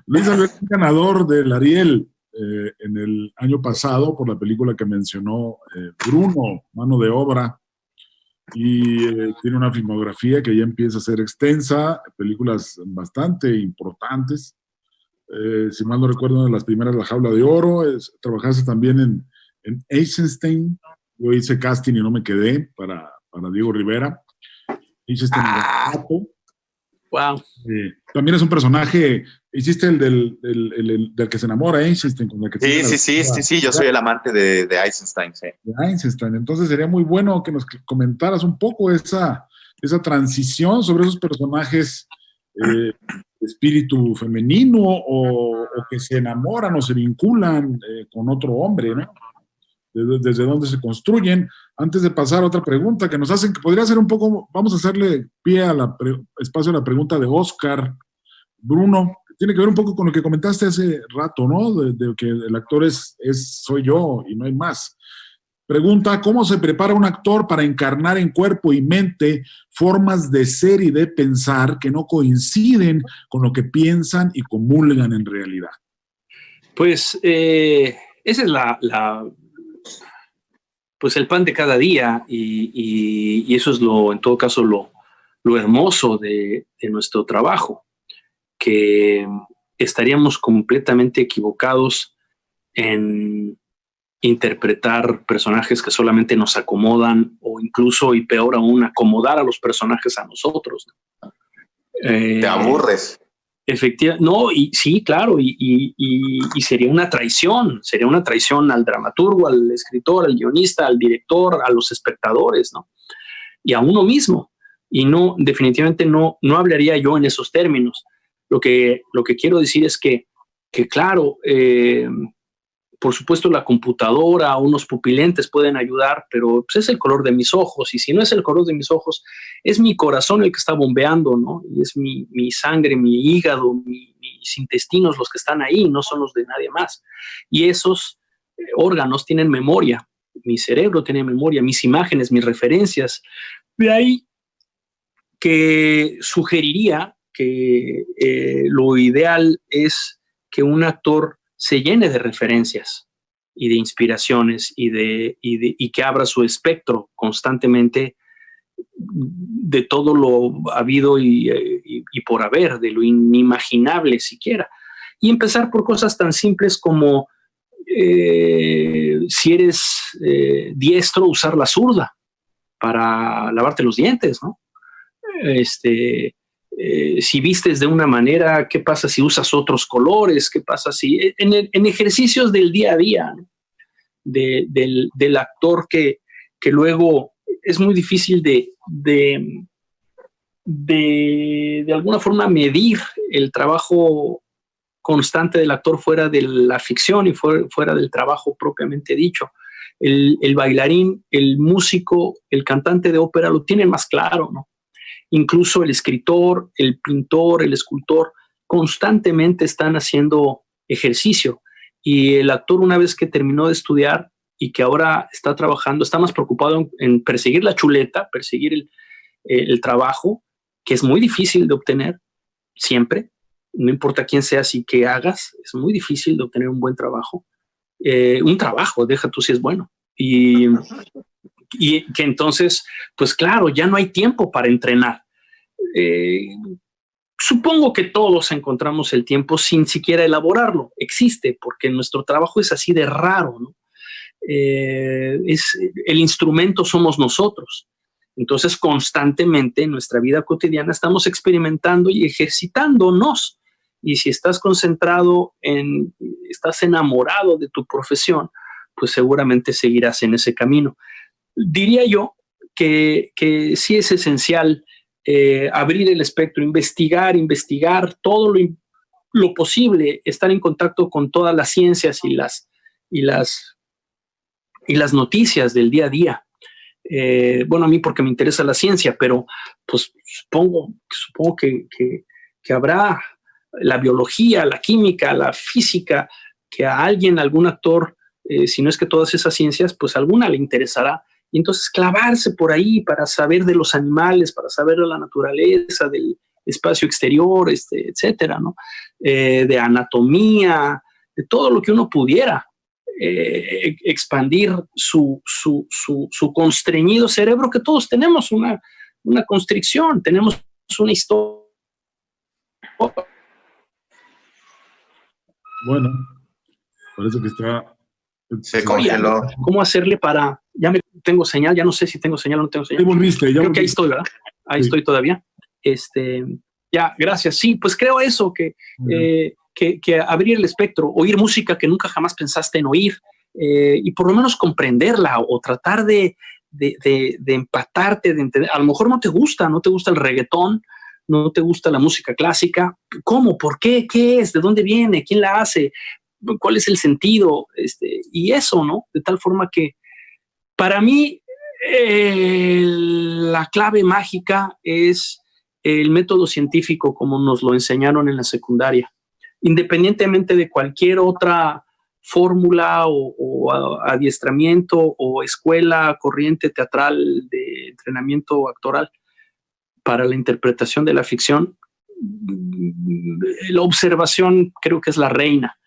Luis Albertino, ganador del Ariel en el año pasado por la película que mencionó Bruno, Mano de Obra, y tiene una filmografía que ya empieza a ser extensa, películas bastante importantes. Si mal no recuerdo, una de las primeras, La Jaula de Oro. Trabajaste también en Eisenstein. Yo hice casting y no me quedé para Diego Rivera. Hiciste Wow. También es un personaje. Hiciste el del que se enamora, Eisenstein. Con la que sí, yo soy el amante de Eisenstein. Sí. De Eisenstein. Entonces sería muy bueno que nos comentaras un poco esa transición sobre esos personajes de espíritu femenino o que se enamoran o se vinculan con otro hombre, ¿no? Desde dónde se construyen. Antes de pasar a otra pregunta que nos hacen, que podría ser un poco, vamos a hacerle pie a espacio a la pregunta de Oscar Bruno, que tiene que ver un poco con lo que comentaste hace rato, ¿no? De que el actor soy yo y no hay más. Pregunta, ¿cómo se prepara un actor para encarnar en cuerpo y mente formas de ser y de pensar que no coinciden con lo que piensan y comulgan en realidad? Pues esa es pues el pan de cada día y eso es en todo caso lo hermoso de nuestro trabajo, que estaríamos completamente equivocados en interpretar personajes que solamente nos acomodan o incluso, y peor aún, acomodar a los personajes a nosotros. Te aburres. Efectivamente, no, y sí, claro, y sería una traición al dramaturgo, al escritor, al guionista, al director, a los espectadores, ¿no? Y a uno mismo. Y no, definitivamente no hablaría yo en esos términos. Lo que quiero decir es que claro, por supuesto la computadora, unos pupilentes pueden ayudar, pero pues es el color de mis ojos, y si no es el color de mis ojos, es mi corazón el que está bombeando, ¿no? Y es mi sangre, mi hígado, mis intestinos los que están ahí, no son los de nadie más. Y esos órganos tienen memoria, mi cerebro tiene memoria, mis imágenes, mis referencias. De ahí que sugeriría que lo ideal es que un actor se llene de referencias y de inspiraciones y que abra su espectro constantemente de todo lo habido y por haber, de lo inimaginable siquiera. Y empezar por cosas tan simples como si eres diestro, usar la zurda para lavarte los dientes, ¿no? Si vistes de una manera, ¿qué pasa si usas otros colores? ¿Qué pasa si en ejercicios del día a día, ¿no? del actor que luego es muy difícil de alguna forma medir el trabajo constante del actor fuera de la ficción y fuera del trabajo propiamente dicho? El bailarín, el músico, el cantante de ópera lo tienen más claro, ¿no? Incluso el escritor, el pintor, el escultor, constantemente están haciendo ejercicio. Y el actor, una vez que terminó de estudiar y que ahora está trabajando, está más preocupado en perseguir la chuleta, perseguir el trabajo, que es muy difícil de obtener siempre. No importa quién seas y qué hagas, es muy difícil de obtener un buen trabajo. Un trabajo, deja tú si es bueno. Y que entonces, pues claro, ya no hay tiempo para entrenar. Supongo que todos encontramos el tiempo sin siquiera elaborarlo. Existe, porque nuestro trabajo es así de raro, ¿no? El instrumento somos nosotros. Entonces, constantemente en nuestra vida cotidiana estamos experimentando y ejercitándonos. Y si estás concentrado estás enamorado de tu profesión, pues seguramente seguirás en ese camino. Diría yo que sí es esencial abrir el espectro, investigar todo lo posible, estar en contacto con todas las ciencias y las noticias del día a día. Bueno, a mí porque me interesa la ciencia, pero pues supongo que habrá la biología, la química, la física, que a alguien, algún actor, si no es que todas esas ciencias, pues alguna le interesará. Y entonces clavarse por ahí para saber de los animales, para saber de la naturaleza, del espacio exterior, etcétera, ¿no? De anatomía, de todo lo que uno pudiera. Expandir su constreñido cerebro, que todos tenemos una constricción, tenemos una historia. Bueno, parece que se congeló. ¿Cómo hacerle para? Ya tengo señal, ya no sé si tengo señal o no tengo señal. Ya volviste, creo que ahí estoy, ¿verdad? Ahí sí. Estoy todavía. Ya, gracias. Sí, pues creo eso, que abrir el espectro, oír música que nunca jamás pensaste en oír, y por lo menos comprenderla o tratar de empatarte, de entender. A lo mejor no te gusta el reggaetón, no te gusta la música clásica. ¿Cómo? ¿Por qué? ¿Qué es? ¿De dónde viene? ¿Quién la hace? ¿Cuál es el sentido? Y eso, ¿no? De tal forma que para mí la clave mágica es el método científico como nos lo enseñaron en la secundaria. Independientemente de cualquier otra fórmula o adiestramiento o escuela, corriente teatral de entrenamiento actoral para la interpretación de la ficción, la observación creo que es la reina.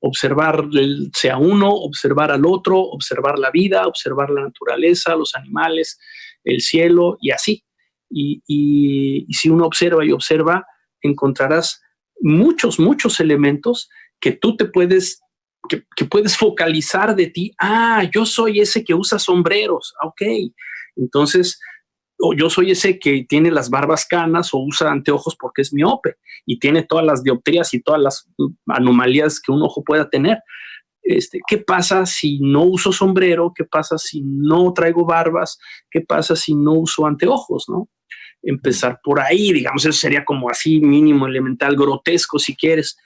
Observarse a uno, observar al otro, observar la vida, observar la naturaleza, los animales, el cielo y así. Y si uno observa y observa, encontrarás muchos elementos que tú te puedes focalizar de ti. Yo soy ese que usa sombreros. Ok, entonces yo soy ese que tiene las barbas canas o usa anteojos porque es miope y tiene todas las dioptrías y todas las anomalías que un ojo pueda tener. ¿Qué pasa si no uso sombrero? ¿Qué pasa si no traigo barbas? ¿Qué pasa si no uso anteojos, no? Empezar por ahí, digamos, eso sería como así mínimo, elemental, grotesco si quieres,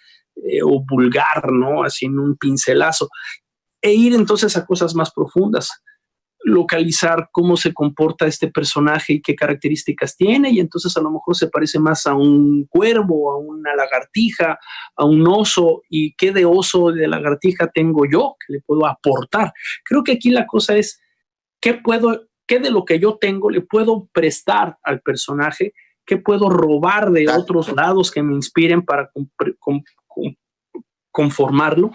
o vulgar, ¿no? Así en un pincelazo. E ir entonces a cosas más profundas, localizar cómo se comporta este personaje y qué características tiene, y entonces a lo mejor se parece más a un cuervo, a una lagartija, a un oso, y qué de oso o de lagartija tengo yo que le puedo aportar. Creo que aquí la cosa es qué de lo que yo tengo le puedo prestar al personaje, qué puedo robar de otros lados que me inspiren para conformarlo,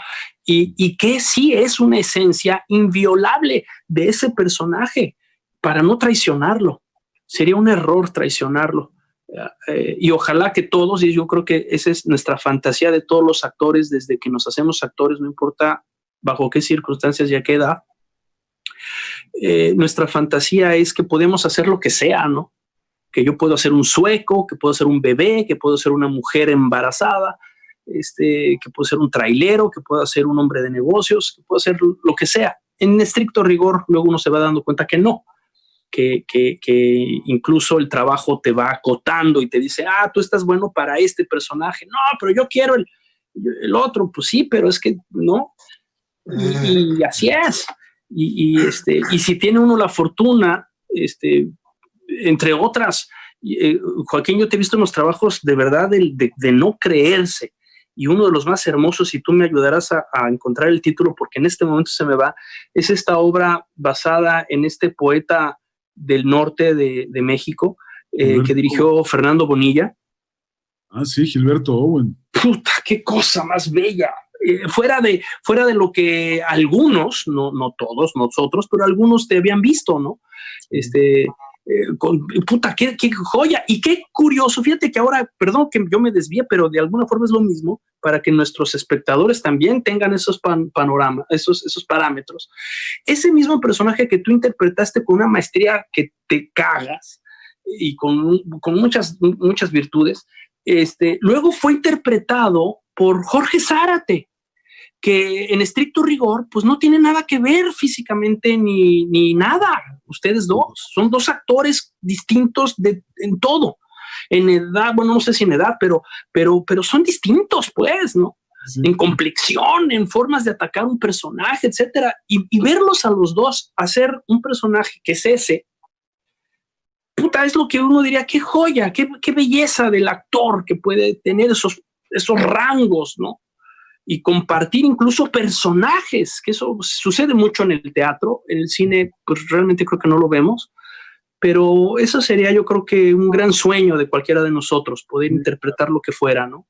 y que sí es una esencia inviolable de ese personaje para no traicionarlo. Sería un error traicionarlo. Y ojalá que todos, y yo creo que esa es nuestra fantasía de todos los actores desde que nos hacemos actores, no importa bajo qué circunstancias y a qué edad, nuestra fantasía es que podemos hacer lo que sea, ¿no? Que yo puedo hacer un sueco, que puedo hacer un bebé, que puedo ser una mujer embarazada, que puedo ser un trailero, que puedo ser un hombre de negocios, que puedo hacer lo que sea. En estricto rigor, luego uno se va dando cuenta que no, que incluso el trabajo te va acotando y te dice, tú estás bueno para este personaje. No, pero yo quiero el otro. Pues sí, pero es que no. Y así es. Y si tiene uno la fortuna, entre otras, Joaquín, yo te he visto en los trabajos de verdad de no creerse, y uno de los más hermosos, y tú me ayudarás a encontrar el título porque en este momento se me va, es esta obra basada en este poeta del norte de México, que dirigió Fernando Bonilla. Sí, Gilberto Owen. Puta, qué cosa más bella. Fuera de lo que algunos, no todos nosotros, pero algunos te habían visto, ¿no? Puta, qué joya y qué curioso. Fíjate que ahora, perdón que yo me desvíe, pero de alguna forma es lo mismo para que nuestros espectadores también tengan esos panoramas, esos parámetros. Ese mismo personaje que tú interpretaste con una maestría que te cagas y con muchas virtudes, luego fue interpretado por Jorge Zárate, que en estricto rigor, pues no tiene nada que ver físicamente ni nada. Ustedes dos son dos actores distintos en todo, en edad, bueno, no sé si en edad, pero son distintos, pues, ¿no? Sí. En complexión, en formas de atacar un personaje, etcétera, y verlos a los dos hacer un personaje que es ese, puta, es lo que uno diría, qué joya, qué belleza del actor que puede tener esos rangos, ¿no? Y compartir incluso personajes, que eso sucede mucho en el teatro, en el cine, pues realmente creo que no lo vemos, pero eso sería, yo creo que un gran sueño de cualquiera de nosotros, poder interpretar lo que fuera, ¿no?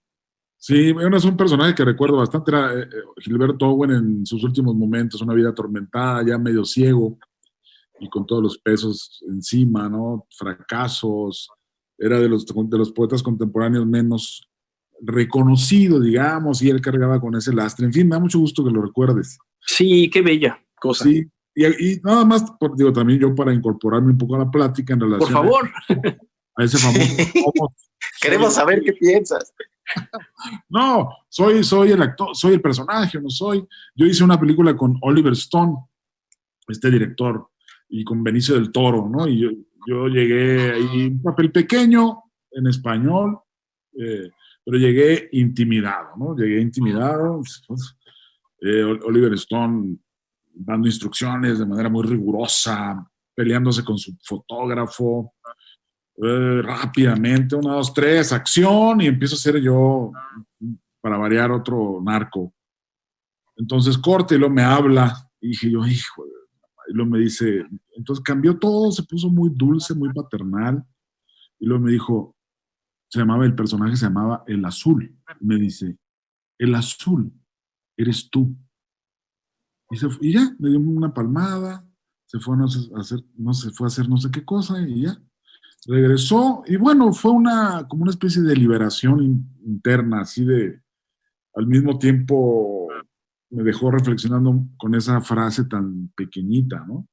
Sí, es un personaje que recuerdo bastante, era Gilberto Owen en sus últimos momentos, una vida atormentada, ya medio ciego, y con todos los pesos encima, ¿no? Fracasos, era de los poetas contemporáneos menos reconocido, digamos, y él cargaba con ese lastre. En fin, me da mucho gusto que lo recuerdes. Sí, qué bella cosa. Sí, y nada más, digo, también yo para incorporarme un poco a la plática en relación... Por favor. A ese famoso... Queremos saber qué piensas. No, soy el actor, soy el personaje, no soy... Yo hice una película con Oliver Stone, este director, y con Benicio del Toro, ¿no? Y yo llegué ahí, un papel pequeño, en español, pero llegué intimidado, ¿no? Oliver Stone dando instrucciones de manera muy rigurosa, peleándose con su fotógrafo, rápidamente, 1, 2, 3, acción, y empiezo a ser yo, para variar, otro narco. Entonces corte y luego me habla, y dije yo, hijo, y luego me dice, entonces cambió todo, se puso muy dulce, muy paternal, y luego me dijo, el personaje se llamaba El Azul. Me dice, El Azul, eres tú. Y ya, me dio una palmada, se fue a hacer no sé qué cosa, y ya. Regresó, y bueno, fue como una especie de liberación interna, así al mismo tiempo me dejó reflexionando con esa frase tan pequeñita, ¿no?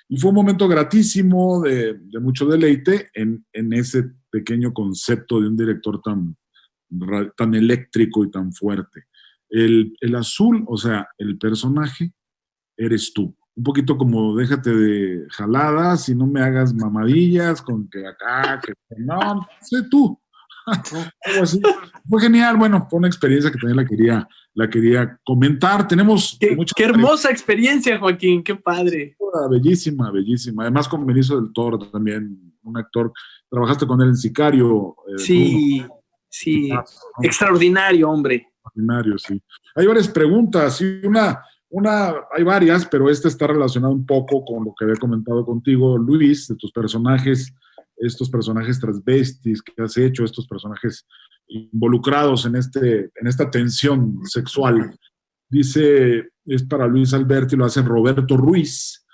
Y fue un momento gratísimo, de mucho deleite en ese pequeño concepto de un director tan eléctrico y tan fuerte. El azul, o sea, el personaje, eres tú. Un poquito como déjate de jaladas y no me hagas mamadillas con que acá, que no, sé tú. Algo así. Fue genial, bueno, fue una experiencia que también la quería comentar. Tenemos qué hermosa experiencia, Joaquín, qué padre. Bellísima, bellísima. Además con Benicio del Toro también, un actor. Trabajaste con él en Sicario. Sí, Bruno. Sí. ¿No? Extraordinario, hombre. Extraordinario, sí. Hay varias preguntas y hay varias, pero esta está relacionada un poco con lo que había comentado contigo, Luis, de tus personajes, estos personajes transvestis que has hecho, estos personajes involucrados en esta tensión sexual. Dice, es para Luis Alberti, lo hace Roberto Ruiz.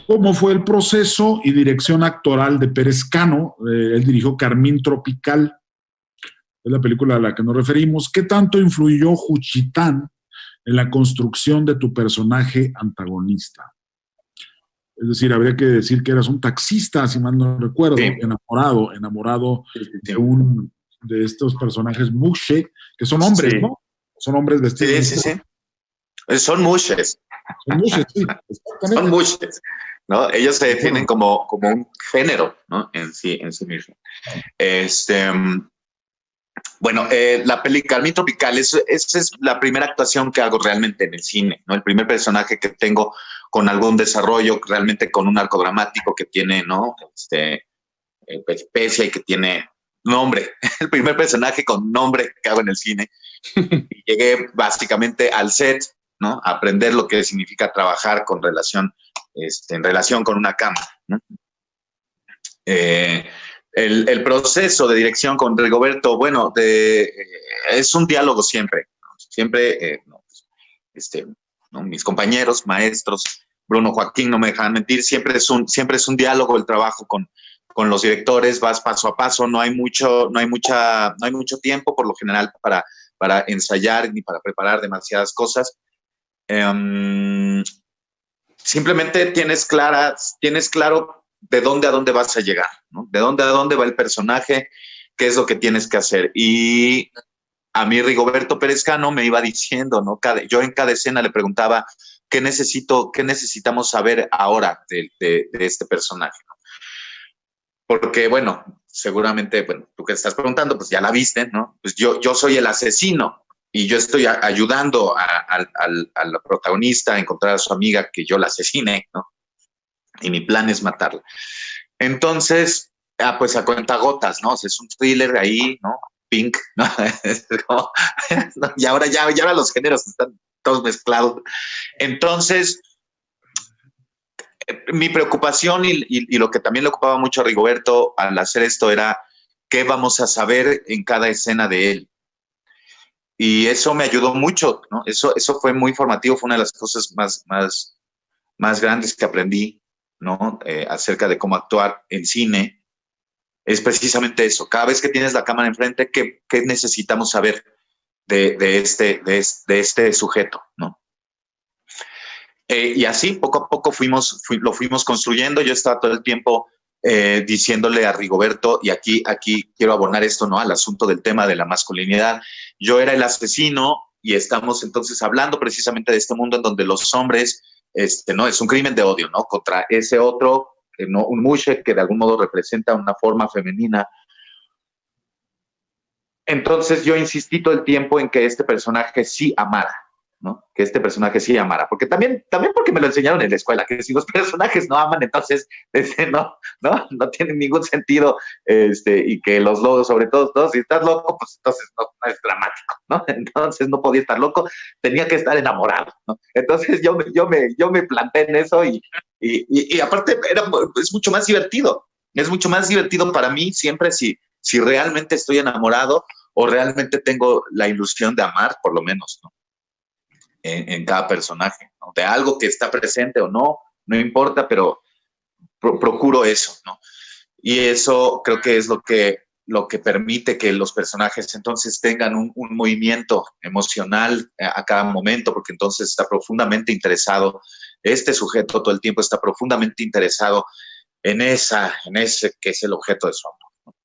¿Cómo fue el proceso y dirección actoral de Pérez Cano? Él dirigió Carmín Tropical, es la película a la que nos referimos. ¿Qué tanto influyó Juchitán en la construcción de tu personaje antagonista? Es decir, habría que decir que eras un taxista, si mal no recuerdo, sí. enamorado de estos personajes mushe, que son hombres, sí. ¿no? Son hombres vestidos. Sí. Son mushes. Son mushes, sí. Son mushes, ¿no? Ellos se definen como un género, ¿no? En sí mismo. Bueno, la película Carmín Tropical, esa es la primera actuación que hago realmente en el cine, ¿no? El primer personaje que tengo con algún desarrollo, realmente con un arco dramático que tiene, ¿no? Peripecia y que tiene nombre. El primer personaje con nombre que hago en el cine. Y llegué básicamente al set, ¿no? A aprender lo que significa trabajar en relación con una cámara, ¿no? El proceso de dirección con Rigoberto, bueno, es un diálogo siempre, ¿no? Siempre, ¿no? Mis compañeros, maestros, Bruno, Joaquín, no me dejan mentir, siempre es un diálogo el trabajo con los directores, vas paso a paso, no hay mucho tiempo por lo general para ensayar ni para preparar demasiadas cosas. Simplemente tienes claro de dónde a dónde vas a llegar, ¿no? De dónde a dónde va el personaje, qué es lo que tienes que hacer. Y a mí Rigoberto Pérez Cano me iba diciendo, ¿no? Yo en cada escena le preguntaba, qué necesitamos saber ahora de este personaje, ¿no? Porque, bueno, seguramente, bueno, tú que estás preguntando, pues ya la viste, ¿no? Pues yo soy el asesino y yo estoy ayudando al protagonista a encontrar a su amiga que yo la asesiné, ¿no? Y mi plan es matarla. Entonces, pues a cuentagotas, ¿no? O sea, es un thriller ahí, ¿no? Pink, ¿no? Y ahora los géneros están todos mezclados. Entonces, mi preocupación y lo que también le ocupaba mucho a Rigoberto al hacer esto era qué vamos a saber en cada escena de él. Y eso me ayudó mucho, ¿no? Eso fue muy formativo, fue una de las cosas más grandes que aprendí, ¿no? Acerca de cómo actuar en cine. Es precisamente eso. Cada vez que tienes la cámara enfrente, ¿qué necesitamos saber de este sujeto, ¿no? Y así, poco a poco lo fuimos construyendo. Yo estaba todo el tiempo diciéndole a Rigoberto, y aquí quiero abonar esto, ¿no? Al asunto del tema de la masculinidad. Yo era el asesino y estamos entonces hablando precisamente de este mundo en donde los hombres, ¿no? Es un crimen de odio, ¿no? Contra ese otro, ¿no? Un mushe que de algún modo representa una forma femenina. Entonces yo insistí todo el tiempo en que este personaje sí amara, ¿no? Que este personaje sí amara, porque también porque me lo enseñaron en la escuela, que si los personajes no aman, entonces no tiene ningún sentido, y que los logos, sobre todo, ¿no? Si estás loco, pues entonces no es dramático, ¿no? Entonces no podía estar loco, tenía que estar enamorado, ¿no? Entonces yo me planté en eso y aparte es mucho más divertido, para mí siempre si realmente estoy enamorado o realmente tengo la ilusión de amar, por lo menos, ¿no? En cada personaje, ¿no? De algo que está presente o no importa, pero procuro eso, ¿no? Y eso creo que es lo que permite que los personajes entonces tengan un movimiento emocional a cada momento, porque entonces está profundamente interesado, este sujeto todo el tiempo está profundamente interesado en ese que es el objeto de su amor, ¿no?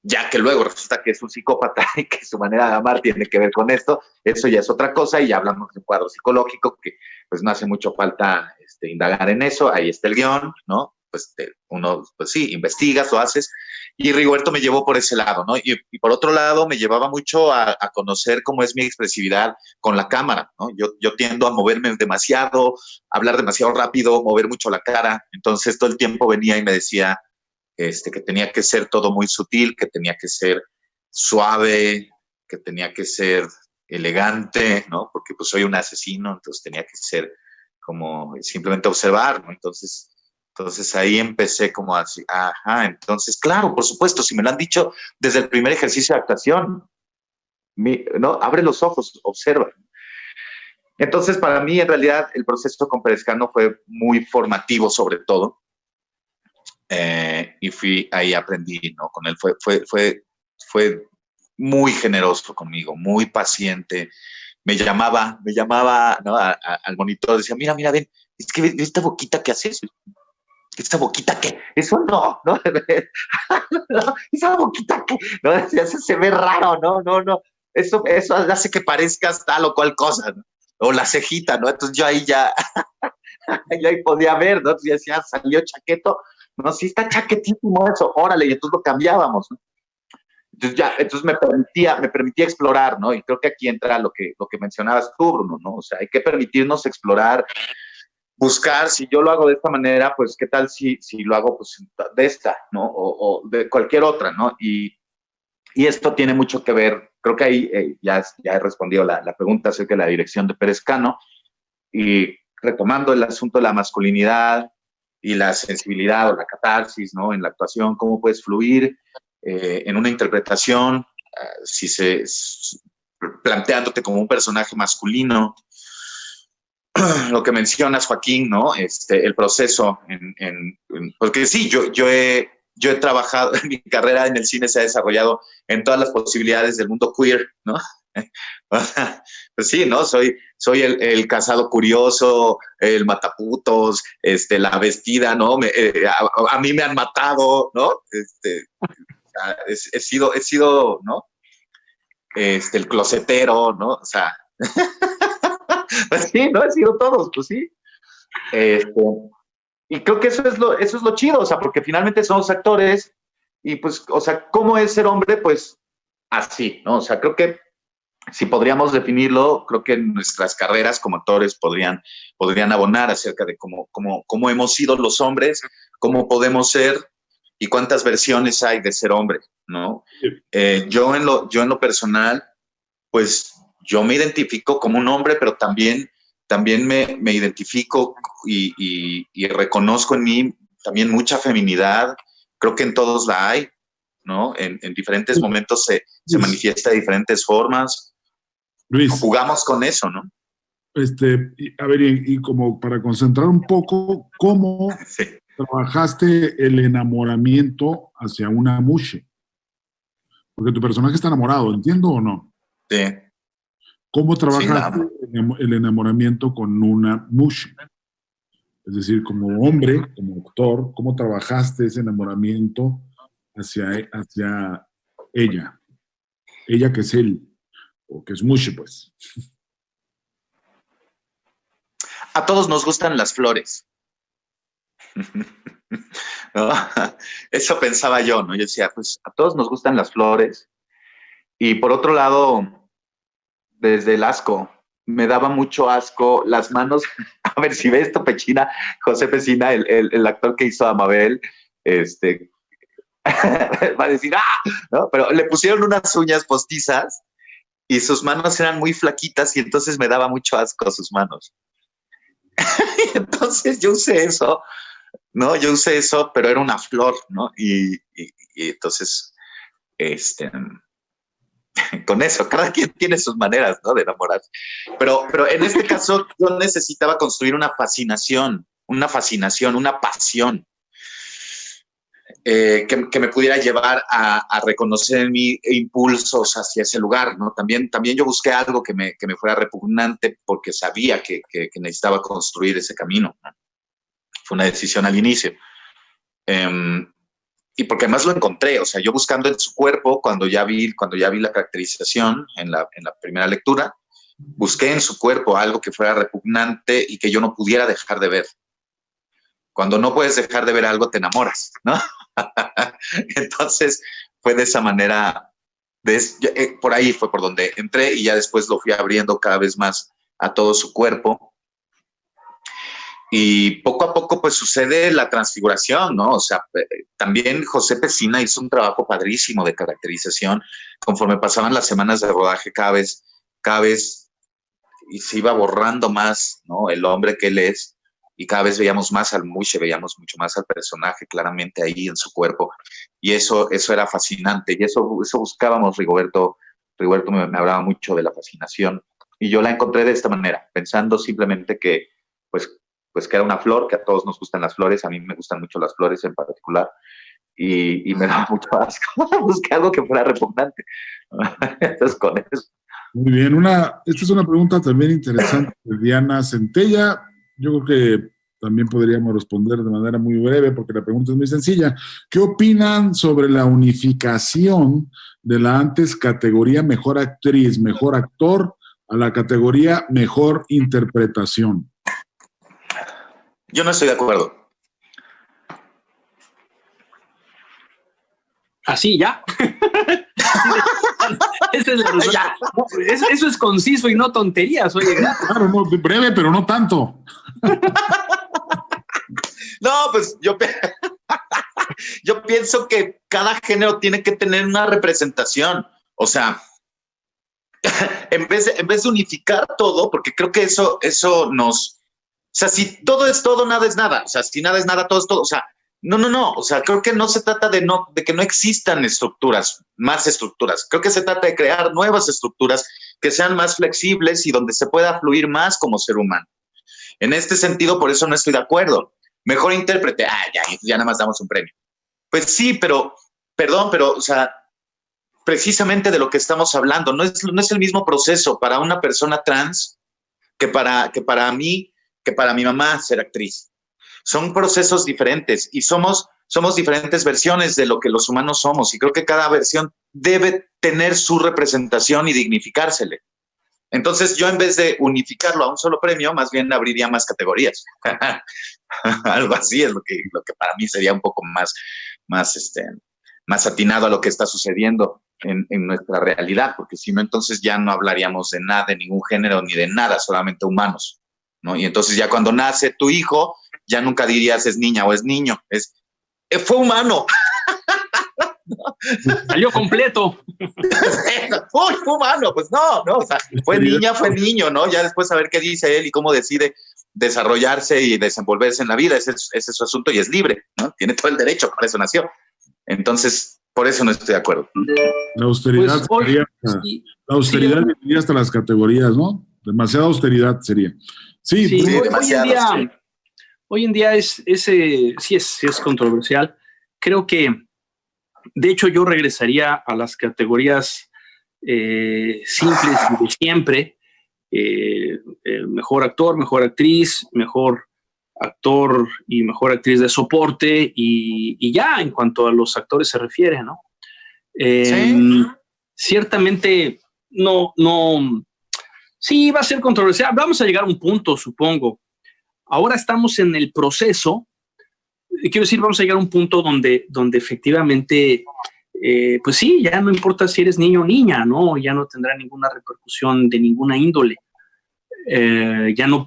Ya que luego resulta que es un psicópata y que su manera de amar tiene que ver con esto, eso ya es otra cosa y ya hablamos de un cuadro psicológico que pues no hace mucho falta indagar en eso, ahí está el guión, ¿no? Pues uno, pues sí, investigas, lo haces, y Rigoberto me llevó por ese lado, ¿no? Y por otro lado me llevaba mucho a conocer cómo es mi expresividad con la cámara, ¿no? Yo tiendo a moverme demasiado, hablar demasiado rápido, mover mucho la cara, entonces todo el tiempo venía y me decía, que tenía que ser todo muy sutil, que tenía que ser suave, que tenía que ser elegante, ¿no? Porque pues soy un asesino, entonces tenía que ser como simplemente observar, ¿no? Entonces ahí empecé como así, ajá, entonces, claro, por supuesto, si me lo han dicho desde el primer ejercicio de actuación, ¿no? Abre los ojos, observa. Entonces, para mí, en realidad, el proceso con Pérez Cano fue muy formativo, sobre todo. Y ahí aprendí, ¿no? Con él fue muy generoso conmigo, muy paciente. Me llamaba, ¿no? Al monitor, decía, mira, ven, es que esta boquita que haces, esta boquita que, eso no, esa boquita que, no, eso se ve raro, no, eso hace que parezcas tal o cual cosa, ¿no? O la cejita, ¿no? Entonces yo ahí ya ahí podía ver, ¿no? Entonces ya salió chaqueto, no, sí está chaquetísimo eso, órale, y entonces lo cambiábamos, ¿no? Entonces me permitía explorar, ¿no? Y creo que aquí entra lo que mencionabas tú, Bruno, ¿no? O sea, hay que permitirnos explorar, buscar. Si yo lo hago de esta manera, pues qué tal si lo hago pues de esta, ¿no? O de cualquier otra, ¿no? Y esto tiene mucho que ver, creo que ahí ya he respondido la pregunta acerca de la dirección de Pérez Cano, y retomando el asunto de la masculinidad y la sensibilidad o la catarsis, ¿no? En la actuación, cómo puedes fluir en una interpretación, planteándote como un personaje masculino. Lo que mencionas, Joaquín, ¿no? El proceso porque sí, yo he trabajado, mi carrera en el cine se ha desarrollado en todas las posibilidades del mundo queer, ¿no? Pues sí, ¿no? Soy el casado curioso, el mataputos, la vestida, ¿no? A mí me han matado, ¿no? sea, he sido, ¿no? El closetero, ¿no? O sea, pues sí, ¿no? He sido todos, pues sí. Y creo que eso es lo chido, o sea, porque finalmente somos actores y pues, o sea, ¿cómo es ser hombre? Pues así, ¿no? O sea, creo que si podríamos definirlo, creo que nuestras carreras como actores podrían abonar acerca de cómo hemos sido los hombres, cómo podemos ser y cuántas versiones hay de ser hombre, ¿no? Yo en lo personal, pues yo me identifico como un hombre, pero también me identifico y reconozco en mí también mucha feminidad. Creo que en todos la hay, ¿no? En diferentes momentos se manifiesta de diferentes formas. Luis, jugamos con eso, ¿no? A ver, y como para concentrar un poco, ¿cómo trabajaste el enamoramiento hacia una mushe? Porque tu personaje está enamorado, ¿entiendo o no? Sí. ¿Cómo trabajaste el enamoramiento con una mushe? Es decir, como hombre, como actor, ¿cómo trabajaste ese enamoramiento hacia ella? Ella que es él, o que es mushe, pues. A todos nos gustan las flores. ¿No? Eso pensaba yo, ¿no? Yo decía, pues a todos nos gustan las flores. Y por otro lado, desde el asco, me daba mucho asco las manos. A ver, si ve esto, Pechina, José Pecina, el actor que hizo a Mabel, va a decir, ¡ah! ¿No? Pero le pusieron unas uñas postizas y sus manos eran muy flaquitas y entonces me daba mucho asco sus manos. Entonces yo usé eso, ¿no? Yo usé eso, pero era una flor, ¿no? Y entonces, con eso, cada quien tiene sus maneras, ¿no? De enamorarse. Pero en este caso yo necesitaba construir una fascinación, una pasión, que me pudiera llevar a reconocer en mí impulsos hacia ese lugar, ¿no? También yo busqué algo que me fuera repugnante porque sabía que necesitaba construir ese camino, ¿no? Fue una decisión al inicio. Y porque además lo encontré, o sea, yo buscando en su cuerpo, cuando ya vi la caracterización en la primera lectura, busqué en su cuerpo algo que fuera repugnante y que yo no pudiera dejar de ver. Cuando no puedes dejar de ver algo, te enamoras, ¿no? Entonces, fue de esa manera, por ahí fue por donde entré y ya después lo fui abriendo cada vez más a todo su cuerpo. Y poco a poco, pues, sucede la transfiguración, ¿no? O sea, también José Pecina hizo un trabajo padrísimo de caracterización. Conforme pasaban las semanas de rodaje, cada vez y se iba borrando más, ¿no? El hombre que él es. Y cada vez veíamos más al mushe, veíamos mucho más al personaje claramente ahí en su cuerpo. Y eso era fascinante. Y eso buscábamos, Rigoberto me hablaba mucho de la fascinación. Y yo la encontré de esta manera, pensando simplemente que, pues que era una flor, que a todos nos gustan las flores. A mí me gustan mucho las flores en particular. Y me daba mucho asco. Busqué algo que fuera repugnante. Entonces, con eso. Muy bien. Esta es una pregunta también interesante de Diana Centella. Yo creo que también podríamos responder de manera muy breve porque la pregunta es muy sencilla. ¿Qué opinan sobre la unificación de la antes categoría mejor actriz, mejor actor a la categoría mejor interpretación? Yo no estoy de acuerdo. Así, ya. Esa es la respuesta. Eso es conciso y no tonterías, oye. Claro, no, breve, pero no tanto. No, pues yo pienso que cada género tiene que tener una representación. O sea, en vez de unificar todo, porque creo que eso nos... O sea, si todo es todo, nada es nada. O sea, si nada es nada, todo es todo. O sea, no. O sea, creo que no se trata de que no existan más estructuras. Creo que se trata de crear nuevas estructuras que sean más flexibles y donde se pueda fluir más como ser humano. En este sentido, por eso no estoy de acuerdo. Mejor intérprete, ya nada más damos un premio. Pues sí, pero, o sea, precisamente de lo que estamos hablando, no es el mismo proceso para una persona trans que para mí, que para mi mamá ser actriz. Son procesos diferentes y somos somos diferentes versiones de lo que los humanos somos y creo que cada versión debe tener su representación y dignificársele. Entonces yo en vez de unificarlo a un solo premio, más bien abriría más categorías. Algo así es lo que para mí sería un poco más atinado a lo que está sucediendo en nuestra realidad, porque si no, entonces ya no hablaríamos de nada, de ningún género ni de nada, solamente humanos, ¿no? Y entonces ya cuando nace tu hijo, ya nunca dirías es niña o es niño, fue humano. Salió completo. Uy, fue humano, pues no, o sea, fue niña, fue niño, ¿no? Ya después saber qué dice él y cómo decide desarrollarse y desenvolverse en la vida, ese es su asunto y es libre, ¿no? Tiene todo el derecho, para eso nació. Entonces, por eso no estoy de acuerdo. La austeridad sería hasta las categorías, ¿no? Demasiada austeridad sería. Sí, hoy en día sí es controversial. Creo que de hecho, yo regresaría a las categorías simples de siempre. Mejor actor, mejor actriz, mejor actor y mejor actriz de soporte y ya en cuanto a los actores se refiere, ¿no? ¿Sí? Ciertamente sí va a ser controversial. Vamos a llegar a un punto, supongo. Ahora estamos en el proceso. Quiero decir, vamos a llegar a un punto donde efectivamente, pues sí, ya no importa si eres niño o niña, ¿no? Ya no tendrá ninguna repercusión de ninguna índole. Ya no,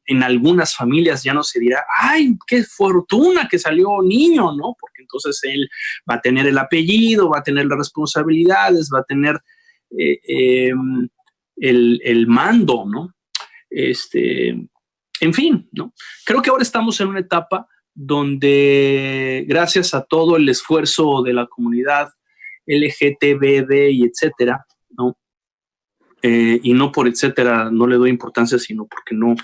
en algunas familias ya no se dirá, ¡ay, qué fortuna que salió niño!, ¿no? Porque entonces él va a tener el apellido, va a tener las responsabilidades, va a tener el mando, ¿no? En fin, ¿no? Creo que ahora estamos en una etapa donde gracias a todo el esfuerzo de la comunidad LGTBD y etcétera, ¿no? Y no por etcétera, no le doy importancia, sino porque no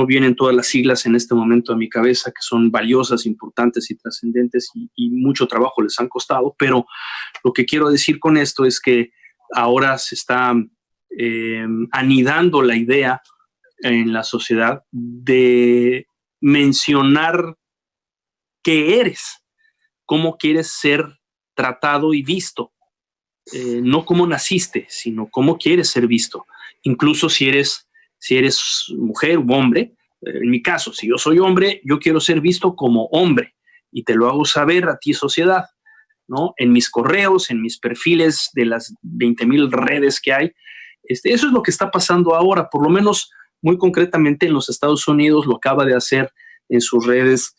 vienen todas las siglas en este momento a mi cabeza, que son valiosas, importantes y trascendentes y mucho trabajo les han costado, pero lo que quiero decir con esto es que ahora se está anidando la idea en la sociedad de mencionar qué eres, cómo quieres ser tratado y visto, no cómo naciste, sino cómo quieres ser visto, incluso si eres mujer u hombre. En mi caso, si yo soy hombre, yo quiero ser visto como hombre y te lo hago saber a ti, sociedad, ¿no? En mis correos, en mis perfiles de las 20,000 redes que hay. Eso es lo que está pasando ahora, por lo menos muy concretamente en los Estados Unidos lo acaba de hacer en sus redes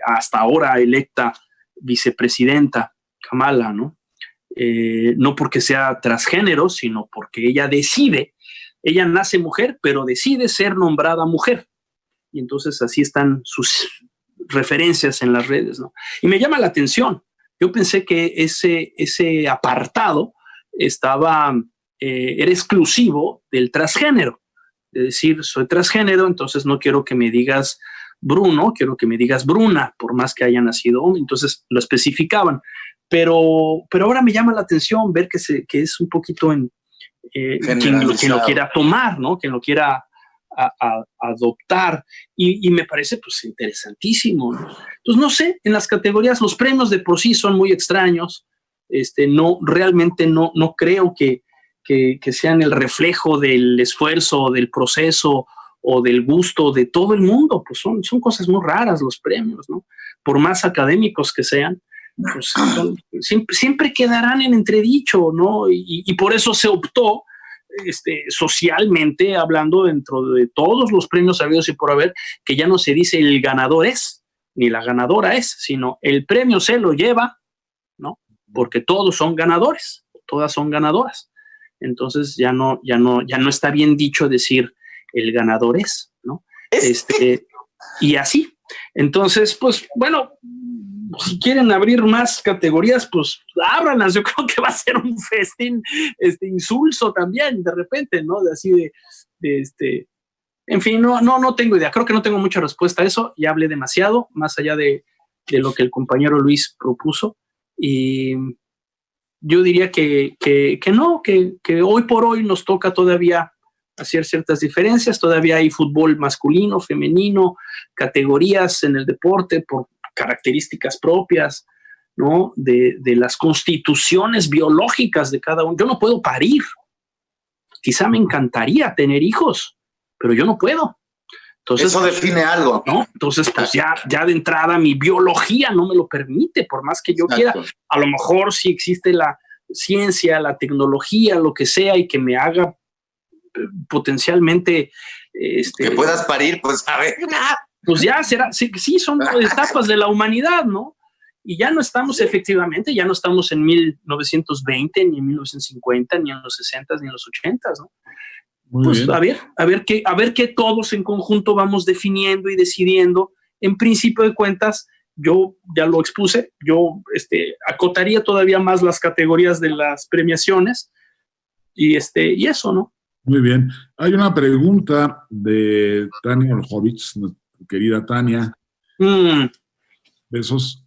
hasta ahora electa vicepresidenta Kamala, ¿no? No porque sea transgénero, sino porque ella nace mujer, pero decide ser nombrada mujer. Y entonces así están sus referencias en las redes, ¿no? Y me llama la atención. Yo pensé que ese apartado era exclusivo del transgénero. De decir, soy transgénero, entonces no quiero que me digas Bruno, quiero que me digas Bruna, por más que haya nacido hombre. Entonces lo especificaban. Pero ahora me llama la atención ver que es un poquito quien lo quiera tomar, ¿no? Quien lo quiera adoptar. Y me parece pues interesantísimo, ¿no? Entonces, no sé, en las categorías, los premios de por sí son muy extraños. Realmente no creo que sean el reflejo del esfuerzo, del proceso o del gusto de todo el mundo. Pues son cosas muy raras los premios, ¿no? Por más académicos que sean, pues siempre quedarán en entredicho, ¿no? Y por eso se optó socialmente hablando, dentro de todos los premios habidos y por haber, que ya no se dice el ganador es, ni la ganadora es, sino el premio se lo lleva, ¿no? Porque todos son ganadores, todas son ganadoras. Entonces ya no está bien dicho decir el ganador es, ¿no? Y así. Entonces, pues, bueno, si quieren abrir más categorías, pues ábranlas. Yo creo que va a ser un festín insulso también, de repente, ¿no? En fin, no tengo idea. Creo que no tengo mucha respuesta a eso. Ya hablé demasiado, más allá de lo que el compañero Luis propuso. Y yo diría que no, que hoy por hoy nos toca todavía hacer ciertas diferencias. Todavía hay fútbol masculino, femenino, categorías en el deporte por características propias, ¿no? De las constituciones biológicas de cada uno. Yo no puedo parir. Quizá me encantaría tener hijos, pero yo no puedo. Entonces, eso define algo, ¿no? Entonces, pues ya de entrada mi biología no me lo permite, por más que yo quiera. A lo mejor si existe la ciencia, la tecnología, lo que sea, y que me haga potencialmente que puedas parir, pues a ver. Pues ya será, sí, son etapas de la humanidad, ¿no? Y ya no estamos efectivamente, ya no estamos en 1920, ni en 1950, ni en los 60, ni en los 80, ¿no? Muy pues bien. a ver qué todos en conjunto vamos definiendo y decidiendo. En principio de cuentas, yo ya lo expuse, yo acotaría todavía más las categorías de las premiaciones y eso, ¿no? Muy bien. Hay una pregunta de Tania Olhovich, nuestra querida Tania. Besos.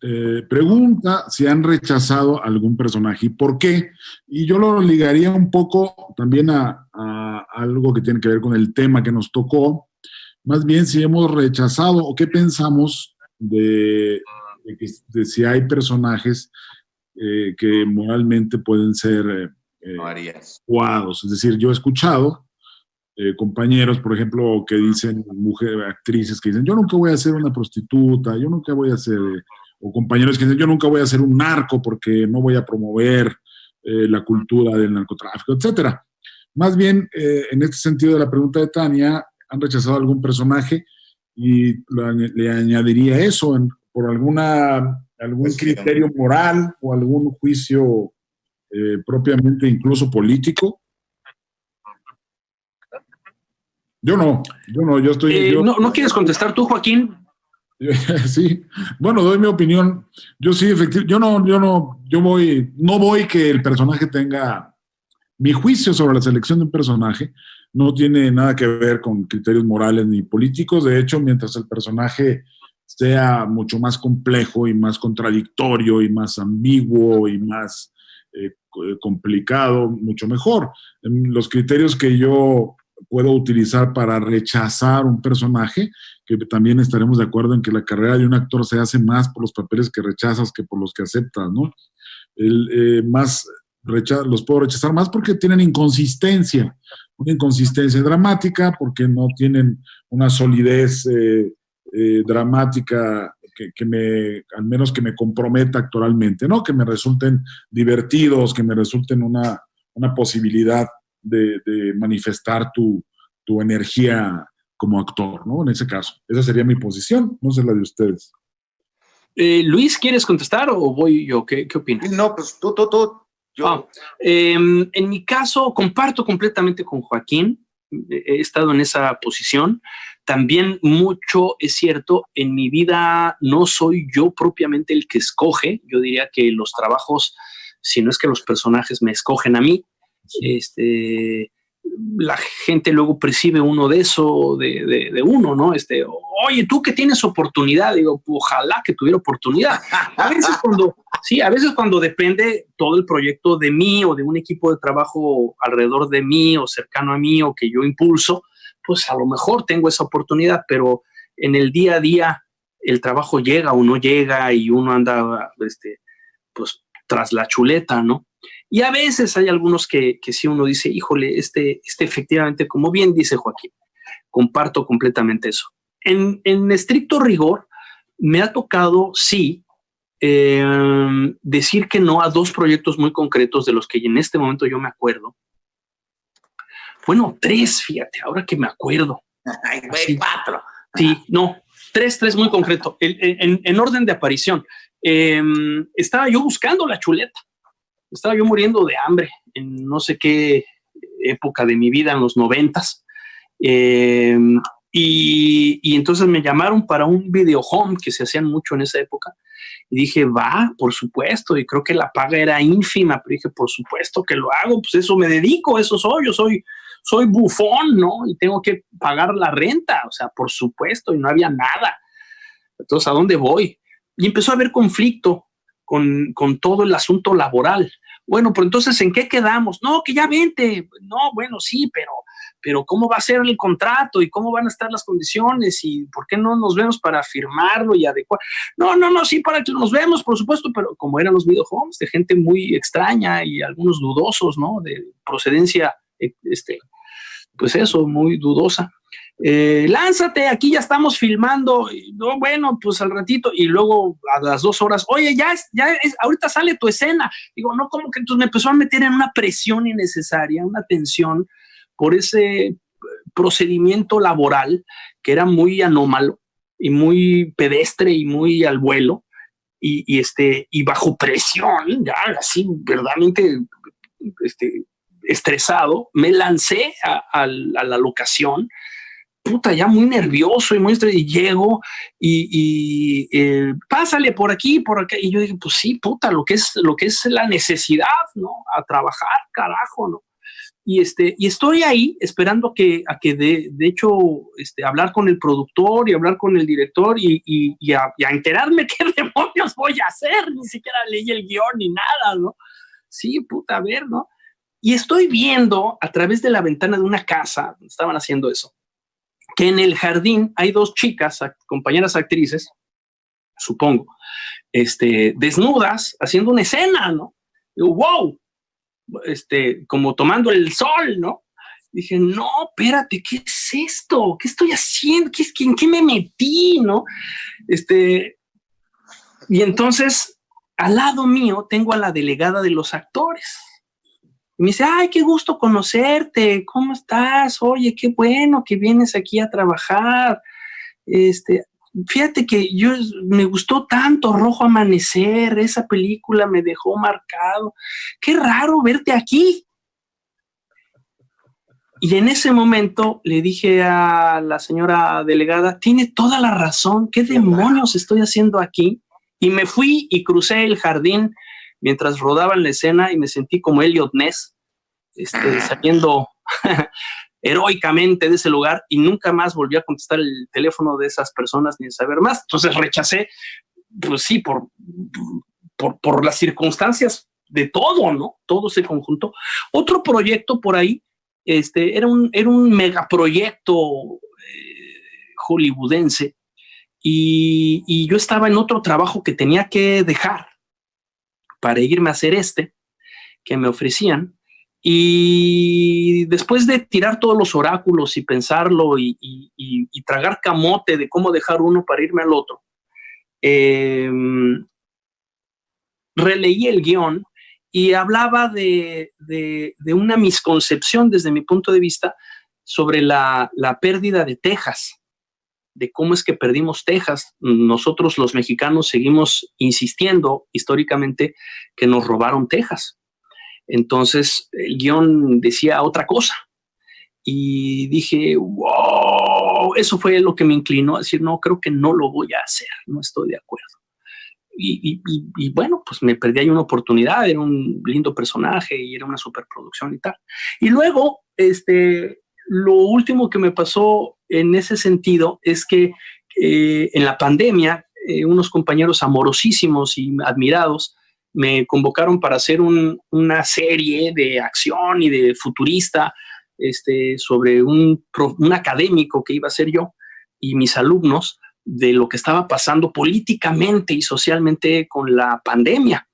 Pregunta si han rechazado algún personaje y por qué. Y yo lo ligaría un poco también a algo que tiene que ver con el tema que nos tocó. Más bien si hemos rechazado o qué pensamos de si hay personajes que moralmente pueden ser jugados. Es decir, yo he escuchado compañeros, por ejemplo, que dicen, actrices que dicen, yo nunca voy a ser una prostituta, yo nunca voy a ser, o compañeros que dicen, yo nunca voy a ser un narco porque no voy a promover la cultura del narcotráfico, etcétera. Más bien, en este sentido de la pregunta de Tania, ¿han rechazado algún personaje? Y le añadiría eso, por algún criterio moral o algún juicio propiamente incluso político. Yo estoy... ¿No quieres contestar tú, Joaquín? Sí, bueno, doy mi opinión. Yo sí, efectivamente, no voy que el personaje tenga... Mi juicio sobre la selección de un personaje no tiene nada que ver con criterios morales ni políticos. De hecho, mientras el personaje sea mucho más complejo y más contradictorio y más ambiguo y más complicado, mucho mejor. Los criterios que yo puedo utilizar para rechazar un personaje, que también estaremos de acuerdo en que la carrera de un actor se hace más por los papeles que rechazas que por los que aceptas, ¿no? Los puedo rechazar más porque tienen una inconsistencia dramática, porque no tienen una solidez dramática al menos que me comprometa actoralmente, ¿no? Que me resulten divertidos, que me resulten una posibilidad de manifestar tu energía como actor, ¿no? En ese caso. Esa sería mi posición, no sé la de ustedes. Luis, ¿quieres contestar o voy yo? ¿Qué opinas? No, pues tú. En mi caso, comparto completamente con Joaquín. He estado en esa posición. También mucho es cierto, en mi vida no soy yo propiamente el que escoge. Yo diría que los trabajos, si no es que los personajes me escogen a mí, la gente luego percibe uno de eso, de uno, ¿no? Oye, tú que tienes oportunidad, digo, ojalá que tuviera oportunidad. A veces cuando depende todo el proyecto de mí o de un equipo de trabajo alrededor de mí o cercano a mí o que yo impulso, pues a lo mejor tengo esa oportunidad, pero en el día a día el trabajo llega o no llega y uno anda, pues tras la chuleta, ¿no? Y a veces hay algunos que sí uno dice, híjole, efectivamente, como bien dice Joaquín, comparto completamente eso. En estricto rigor, me ha tocado, sí, decir que no a dos proyectos muy concretos de los que en este momento yo me acuerdo. Bueno, 3, fíjate, ahora que me acuerdo. Ay, güey, 4. Sí, no, 3 muy concreto. En orden de aparición. Estaba yo buscando la chuleta. Estaba yo muriendo de hambre en no sé qué época de mi vida, en los 90s. Y entonces me llamaron para un video home que se hacían mucho en esa época. Y dije, va, por supuesto. Y creo que la paga era ínfima, pero dije, por supuesto que lo hago. Pues eso me dedico, eso soy. Yo soy bufón, ¿no? Y tengo que pagar la renta. O sea, por supuesto. Y no había nada. Entonces, ¿a dónde voy? Y empezó a haber conflicto con todo el asunto laboral. Bueno, pues entonces, ¿en qué quedamos? No, que ya vente. No, bueno, sí, pero ¿cómo va a ser el contrato? ¿Y cómo van a estar las condiciones? ¿Y por qué no nos vemos para firmarlo y adecuar? No, sí, para que nos vemos, por supuesto, pero como eran los videohomes, de gente muy extraña y algunos dudosos, ¿no? De procedencia, pues eso, muy dudosa. Lánzate, aquí ya estamos filmando. No, bueno, pues al ratito, y luego a las 2 horas, oye, ahorita sale tu escena. Digo, no, como que entonces me empezó a meter en una presión innecesaria, una tensión por ese procedimiento laboral que era muy anómalo y muy pedestre y muy al vuelo, y bajo presión, ya así verdaderamente estresado, me lancé a la locación, puta, ya muy nervioso y muy estresado, y llego y pásale por aquí, por acá, y yo dije, pues sí, puta, lo que es la necesidad, ¿no? A trabajar, carajo, ¿no? Y estoy ahí esperando a que de hecho, hablar con el productor y hablar con el director y a enterarme qué demonios voy a hacer. Ni siquiera leí el guión ni nada, ¿no? Sí, puta, a ver, ¿no? Y estoy viendo a través de la ventana de una casa, estaban haciendo eso, que en el jardín hay 2 chicas, compañeras actrices, supongo, desnudas, haciendo una escena, ¿no? Digo, wow, como tomando el sol, ¿no? Dije, no, espérate, ¿qué es esto? ¿Qué estoy haciendo? ¿En qué me metí, no? Y entonces, al lado mío, tengo a la delegada de los actores. Y me dice, ay, qué gusto conocerte, ¿cómo estás? Oye, qué bueno que vienes aquí a trabajar. Fíjate que me gustó tanto Rojo Amanecer, esa película me dejó marcado. Qué raro verte aquí. Y en ese momento le dije a la señora delegada, tiene toda la razón, ¿qué demonios estoy haciendo aquí? Y me fui y crucé el jardín mientras rodaban la escena y me sentí como Elliot Ness, saliendo heroicamente de ese lugar, y nunca más volví a contestar el teléfono de esas personas ni saber más. Entonces rechacé, pues sí, por las circunstancias de todo, ¿no? Todo ese conjunto. Otro proyecto por ahí, era un megaproyecto hollywoodense, y yo estaba en otro trabajo que tenía que dejar para irme a hacer que me ofrecían. Y después de tirar todos los oráculos y pensarlo y tragar camote de cómo dejar uno para irme al otro, releí el guión y hablaba de una misconcepción desde mi punto de vista sobre la pérdida de Texas, de cómo es que perdimos Texas. Nosotros los mexicanos seguimos insistiendo históricamente que nos robaron Texas. Entonces el guión decía otra cosa y dije, wow, eso fue lo que me inclinó a decir, no, creo que no lo voy a hacer, no estoy de acuerdo. Y bueno, pues me perdí ahí una oportunidad, era un lindo personaje y era una superproducción y tal. Y luego, lo último que me pasó en ese sentido es que en la pandemia, unos compañeros amorosísimos y admirados me convocaron para hacer una serie de acción y de futurista, sobre un académico que iba a ser yo y mis alumnos, de lo que estaba pasando políticamente y socialmente con la pandemia.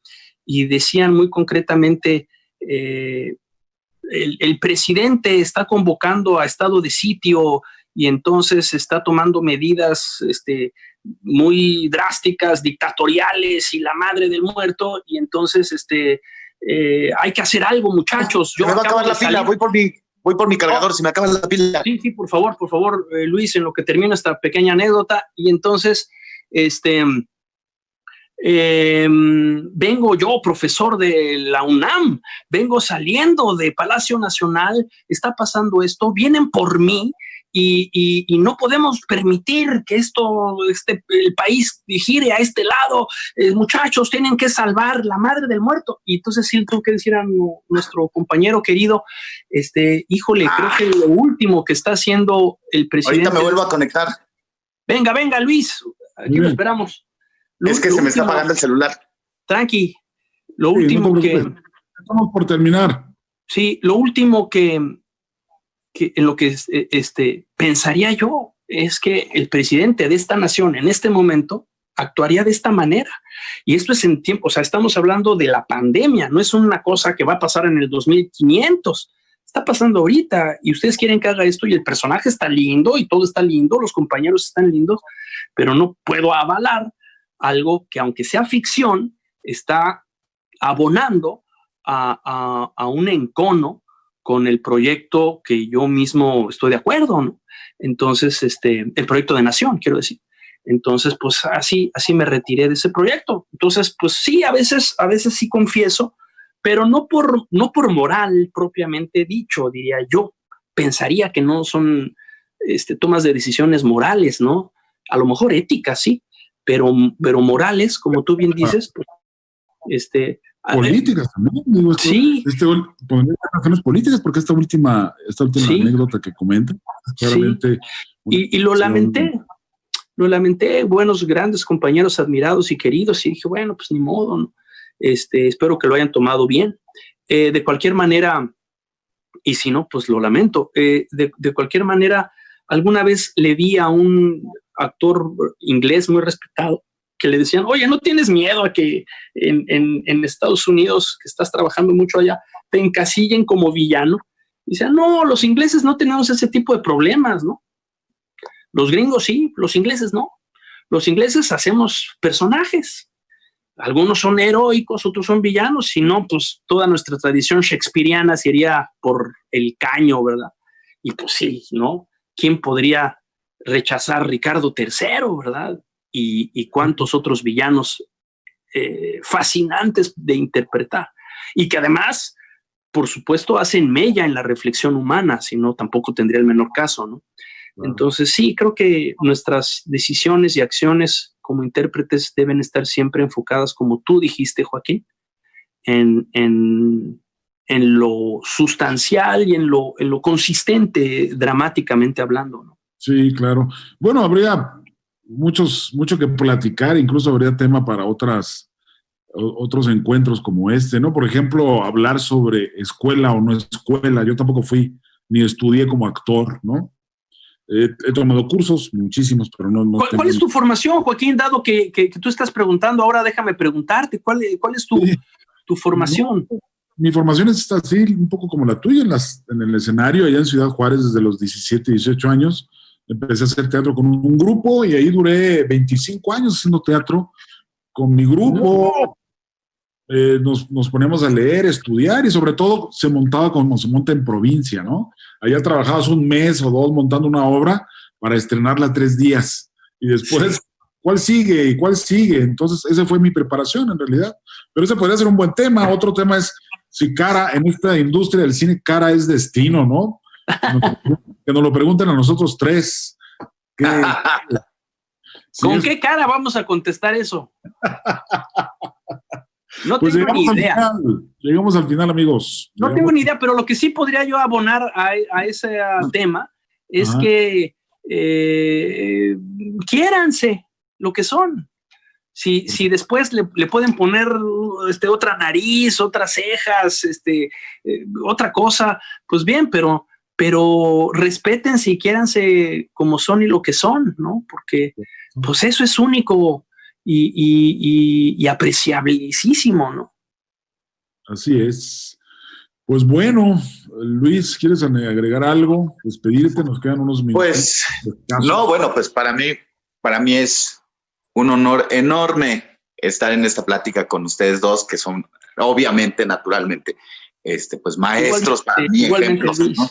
Y decían muy concretamente, el presidente está convocando a estado de sitio y entonces está tomando medidas muy drásticas, dictatoriales y la madre del muerto, y entonces hay que hacer algo, muchachos. Yo me va a acabar la pila, voy por mi cargador, si me acaba la pila. Sí, por favor, Luis, en lo que termina esta pequeña anécdota. Y entonces, vengo yo, profesor de la UNAM, vengo saliendo de Palacio Nacional, está pasando esto, vienen por mí, y no podemos permitir que el país gire a este lado. Muchachos, tienen que salvar la madre del muerto. Y entonces sí tengo que decir a nuestro compañero querido, híjole, creo que lo último que está haciendo el presidente... Ahorita me vuelvo a conectar. Venga, Luis, aquí lo esperamos. Es que se me está apagando el celular. Tranqui. Lo último que... Estamos por terminar. Sí, lo último que en lo que pensaría yo es que el presidente de esta nación en este momento actuaría de esta manera. Y esto es en tiempo, o sea, estamos hablando de la pandemia, no es una cosa que va a pasar en el 2500, está pasando ahorita y ustedes quieren que haga esto y el personaje está lindo y todo está lindo, los compañeros están lindos, pero no puedo avalar algo que aunque sea ficción, está abonando a un encono con el proyecto que yo mismo estoy de acuerdo, ¿no? Entonces, el proyecto de nación, quiero decir. Entonces, pues así me retiré de ese proyecto. Entonces, pues sí, a veces sí confieso, pero no por moral propiamente dicho, diría yo. Pensaría que no son tomas de decisiones morales, ¿no? A lo mejor éticas, sí, pero morales, como tú bien dices, pues, políticas también, digo, sí. razones políticas, porque esta última sí. Anécdota que comenta, claramente. Sí. Y lo lamenté, buenos, grandes compañeros admirados y queridos, y dije, bueno, pues ni modo, ¿no? Espero que lo hayan tomado bien. De cualquier manera, y si no, pues lo lamento. De cualquier manera, alguna vez le vi a un actor inglés muy respetado que le decían, oye, ¿no tienes miedo a que en Estados Unidos, que estás trabajando mucho allá, te encasillen como villano? Y decían, no, los ingleses no tenemos ese tipo de problemas, ¿no? Los gringos sí, los ingleses no. Los ingleses hacemos personajes. Algunos son heroicos, otros son villanos, si no, pues toda nuestra tradición shakespeariana sería por el caño, ¿verdad? Y pues sí, ¿no? ¿Quién podría rechazar Ricardo III, ¿verdad? Y cuántos otros villanos fascinantes de interpretar. Y que además, por supuesto, hacen mella en la reflexión humana, si no, tampoco tendría el menor caso, ¿no? Wow. Entonces, sí, creo que nuestras decisiones y acciones como intérpretes deben estar siempre enfocadas, como tú dijiste, Joaquín, en lo sustancial y en lo consistente, dramáticamente hablando, ¿no? Sí, claro. Bueno, habría mucho que platicar, incluso habría tema para otros encuentros como este, ¿no? Por ejemplo, hablar sobre escuela o no escuela. Yo tampoco fui ni estudié como actor, ¿no? He tomado cursos, muchísimos, pero no ¿Cuál es tu formación, Joaquín? Dado que tú estás preguntando, ahora déjame preguntarte, ¿cuál es tu formación? No, mi formación es así, un poco como la tuya, en el escenario, allá en Ciudad Juárez, desde los 17, 18 años. Empecé a hacer teatro con un grupo y ahí duré 25 años haciendo teatro con mi grupo. Nos poníamos a leer, estudiar y sobre todo se montaba como se monta en provincia, ¿no? Allá trabajabas un mes o dos montando una obra para estrenarla 3 días y después, sí. ¿Cuál sigue? ¿Y cuál sigue? Entonces, esa fue mi preparación en realidad. Pero ese podría ser un buen tema. Otro tema es si cara, en esta industria del cine, cara es destino, ¿no? Que nos lo pregunten a nosotros 3. ¿Con qué cara vamos a contestar eso? No pues tengo ni idea. Llegamos al final, amigos. No tengo ni idea, pero lo que sí podría yo abonar a ese tema es que quiéranse lo que son. Si después le pueden poner otra nariz, otras cejas, otra cosa, pues bien, pero respétense y quiéranse como son y lo que son, ¿no? Porque pues eso es único y apreciabilísimo, ¿no? Así es. Pues bueno, Luis, ¿quieres agregar algo? Despedirte, nos quedan unos minutos. Pues, no, bueno, pues para mí es un honor enorme estar en esta plática con ustedes dos, que son obviamente, naturalmente, pues maestros para mí, ejemplos, ¿no?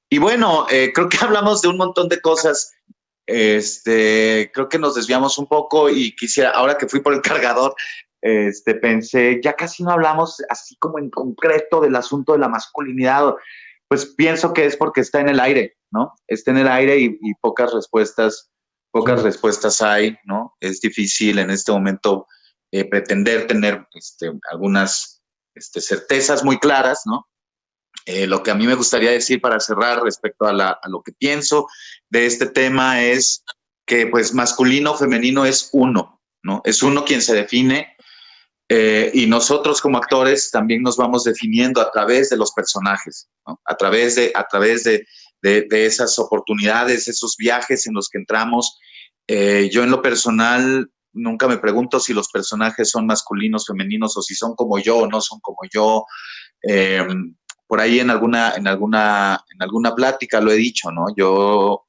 Y bueno, creo que hablamos de un montón de cosas. Creo que nos desviamos un poco y quisiera, ahora que fui por el cargador, pensé, ya casi no hablamos así como en concreto del asunto de la masculinidad. Pues pienso que es porque está en el aire, ¿no? Está en el aire y pocas respuestas hay, ¿no? Es difícil en este momento pretender tener algunas certezas muy claras, ¿no? Lo que a mí me gustaría decir para cerrar respecto a lo que pienso de este tema es que pues masculino o femenino es uno, ¿no? Es uno quien se define Y nosotros como actores también nos vamos definiendo a través de los personajes, ¿no? A través de esas oportunidades, esos viajes en los que entramos. Yo en lo personal nunca me pregunto si los personajes son masculinos, femeninos, o si son como yo o no son como yo. Por ahí en alguna plática lo he dicho, ¿no? Yo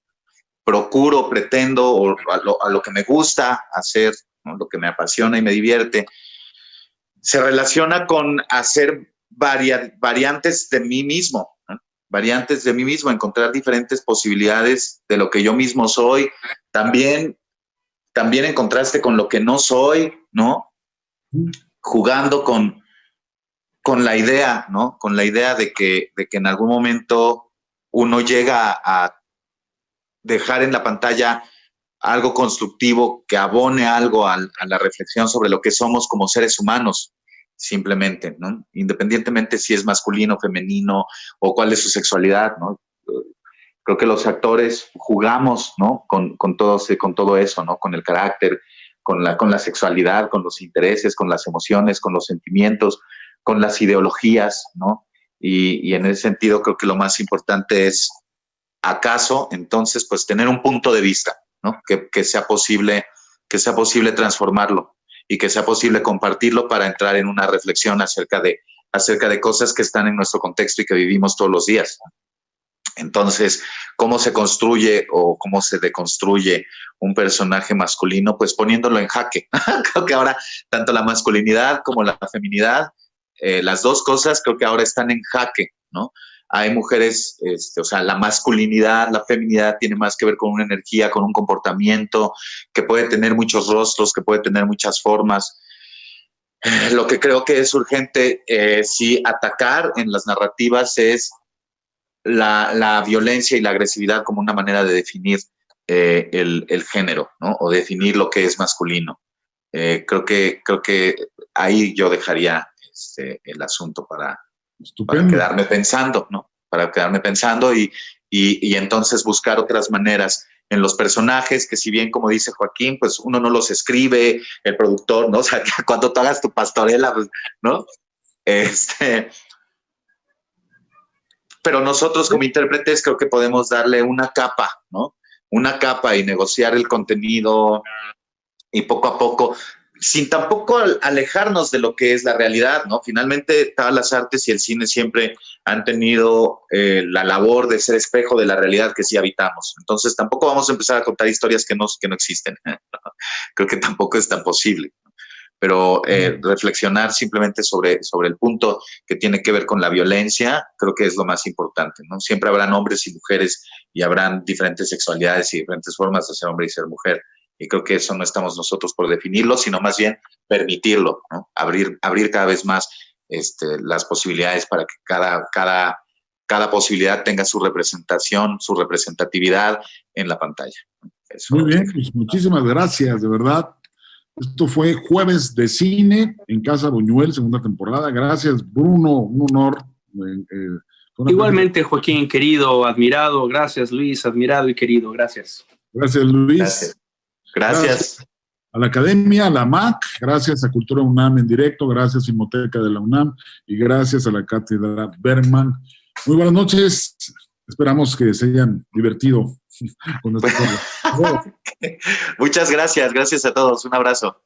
pretendo a lo que me gusta hacer, ¿no? Lo que me apasiona y me divierte, se relaciona con hacer variantes de mí mismo, ¿no? Variantes de mí mismo, encontrar diferentes posibilidades de lo que yo mismo soy, también en contraste con lo que no soy, ¿no? Jugando con la idea, ¿no? Con la idea de que en algún momento uno llega a dejar en la pantalla algo constructivo que abone algo a la reflexión sobre lo que somos como seres humanos, simplemente, ¿no? Independientemente si es masculino, femenino o cuál es su sexualidad, ¿no? Creo que los actores jugamos, ¿no? Con todo eso, ¿no? Con el carácter, con la sexualidad, con los intereses, con las emociones, con los sentimientos, con las ideologías, ¿no? Y en ese sentido creo que lo más importante es, acaso, entonces, pues tener un punto de vista, ¿no? Que sea posible transformarlo y que sea posible compartirlo para entrar en una reflexión acerca de cosas que están en nuestro contexto y que vivimos todos los días, ¿no? Entonces, ¿cómo se construye o cómo se deconstruye un personaje masculino? Pues poniéndolo en jaque. Creo que ahora tanto la masculinidad como la feminidad, las dos cosas creo que ahora están en jaque, ¿no? Hay mujeres, o sea, la masculinidad, la feminidad tiene más que ver con una energía, con un comportamiento que puede tener muchos rostros, que puede tener muchas formas. Lo que creo que es urgente, sí, atacar en las narrativas es la violencia y la agresividad como una manera de definir el género, ¿no? O definir lo que es masculino. Creo que ahí yo dejaría el asunto para quedarme pensando, ¿no? Para quedarme pensando y entonces buscar otras maneras en los personajes que, si bien, como dice Joaquín, pues uno no los escribe, el productor, ¿no? O sea, cuando tú hagas tu pastorela, pues, ¿no? Pero nosotros como intérpretes creo que podemos darle una capa, ¿no? Una capa y negociar el contenido y poco a poco, sin tampoco alejarnos de lo que es la realidad, ¿no? Finalmente, todas las artes y el cine siempre han tenido la labor de ser espejo de la realidad que sí habitamos. Entonces, tampoco vamos a empezar a contar historias que no existen. Creo que tampoco es tan posible. Pero reflexionar simplemente sobre el punto que tiene que ver con la violencia, creo que es lo más importante, ¿no? Siempre habrán hombres y mujeres y habrán diferentes sexualidades y diferentes formas de ser hombre y ser mujer. Y creo que eso no estamos nosotros por definirlo, sino más bien permitirlo, ¿no? Abrir cada vez más las posibilidades para que cada posibilidad tenga su representación, su representatividad en la pantalla. Eso. Muy bien, pues muchísimas gracias, de verdad. Esto fue Jueves de Cine en Casa Buñuel, segunda temporada. Gracias, Bruno, un honor. Igualmente, Joaquín, querido, admirado. Gracias, Luis, admirado y querido. Gracias. Gracias, Luis. Gracias. A la Academia, a la MAC, gracias a Cultura UNAM en directo, gracias a Filmoteca de la UNAM y gracias a la Cátedra Bergman. Muy buenas noches. Esperamos que se hayan divertido con este programa. Muchas gracias. Gracias a todos. Un abrazo.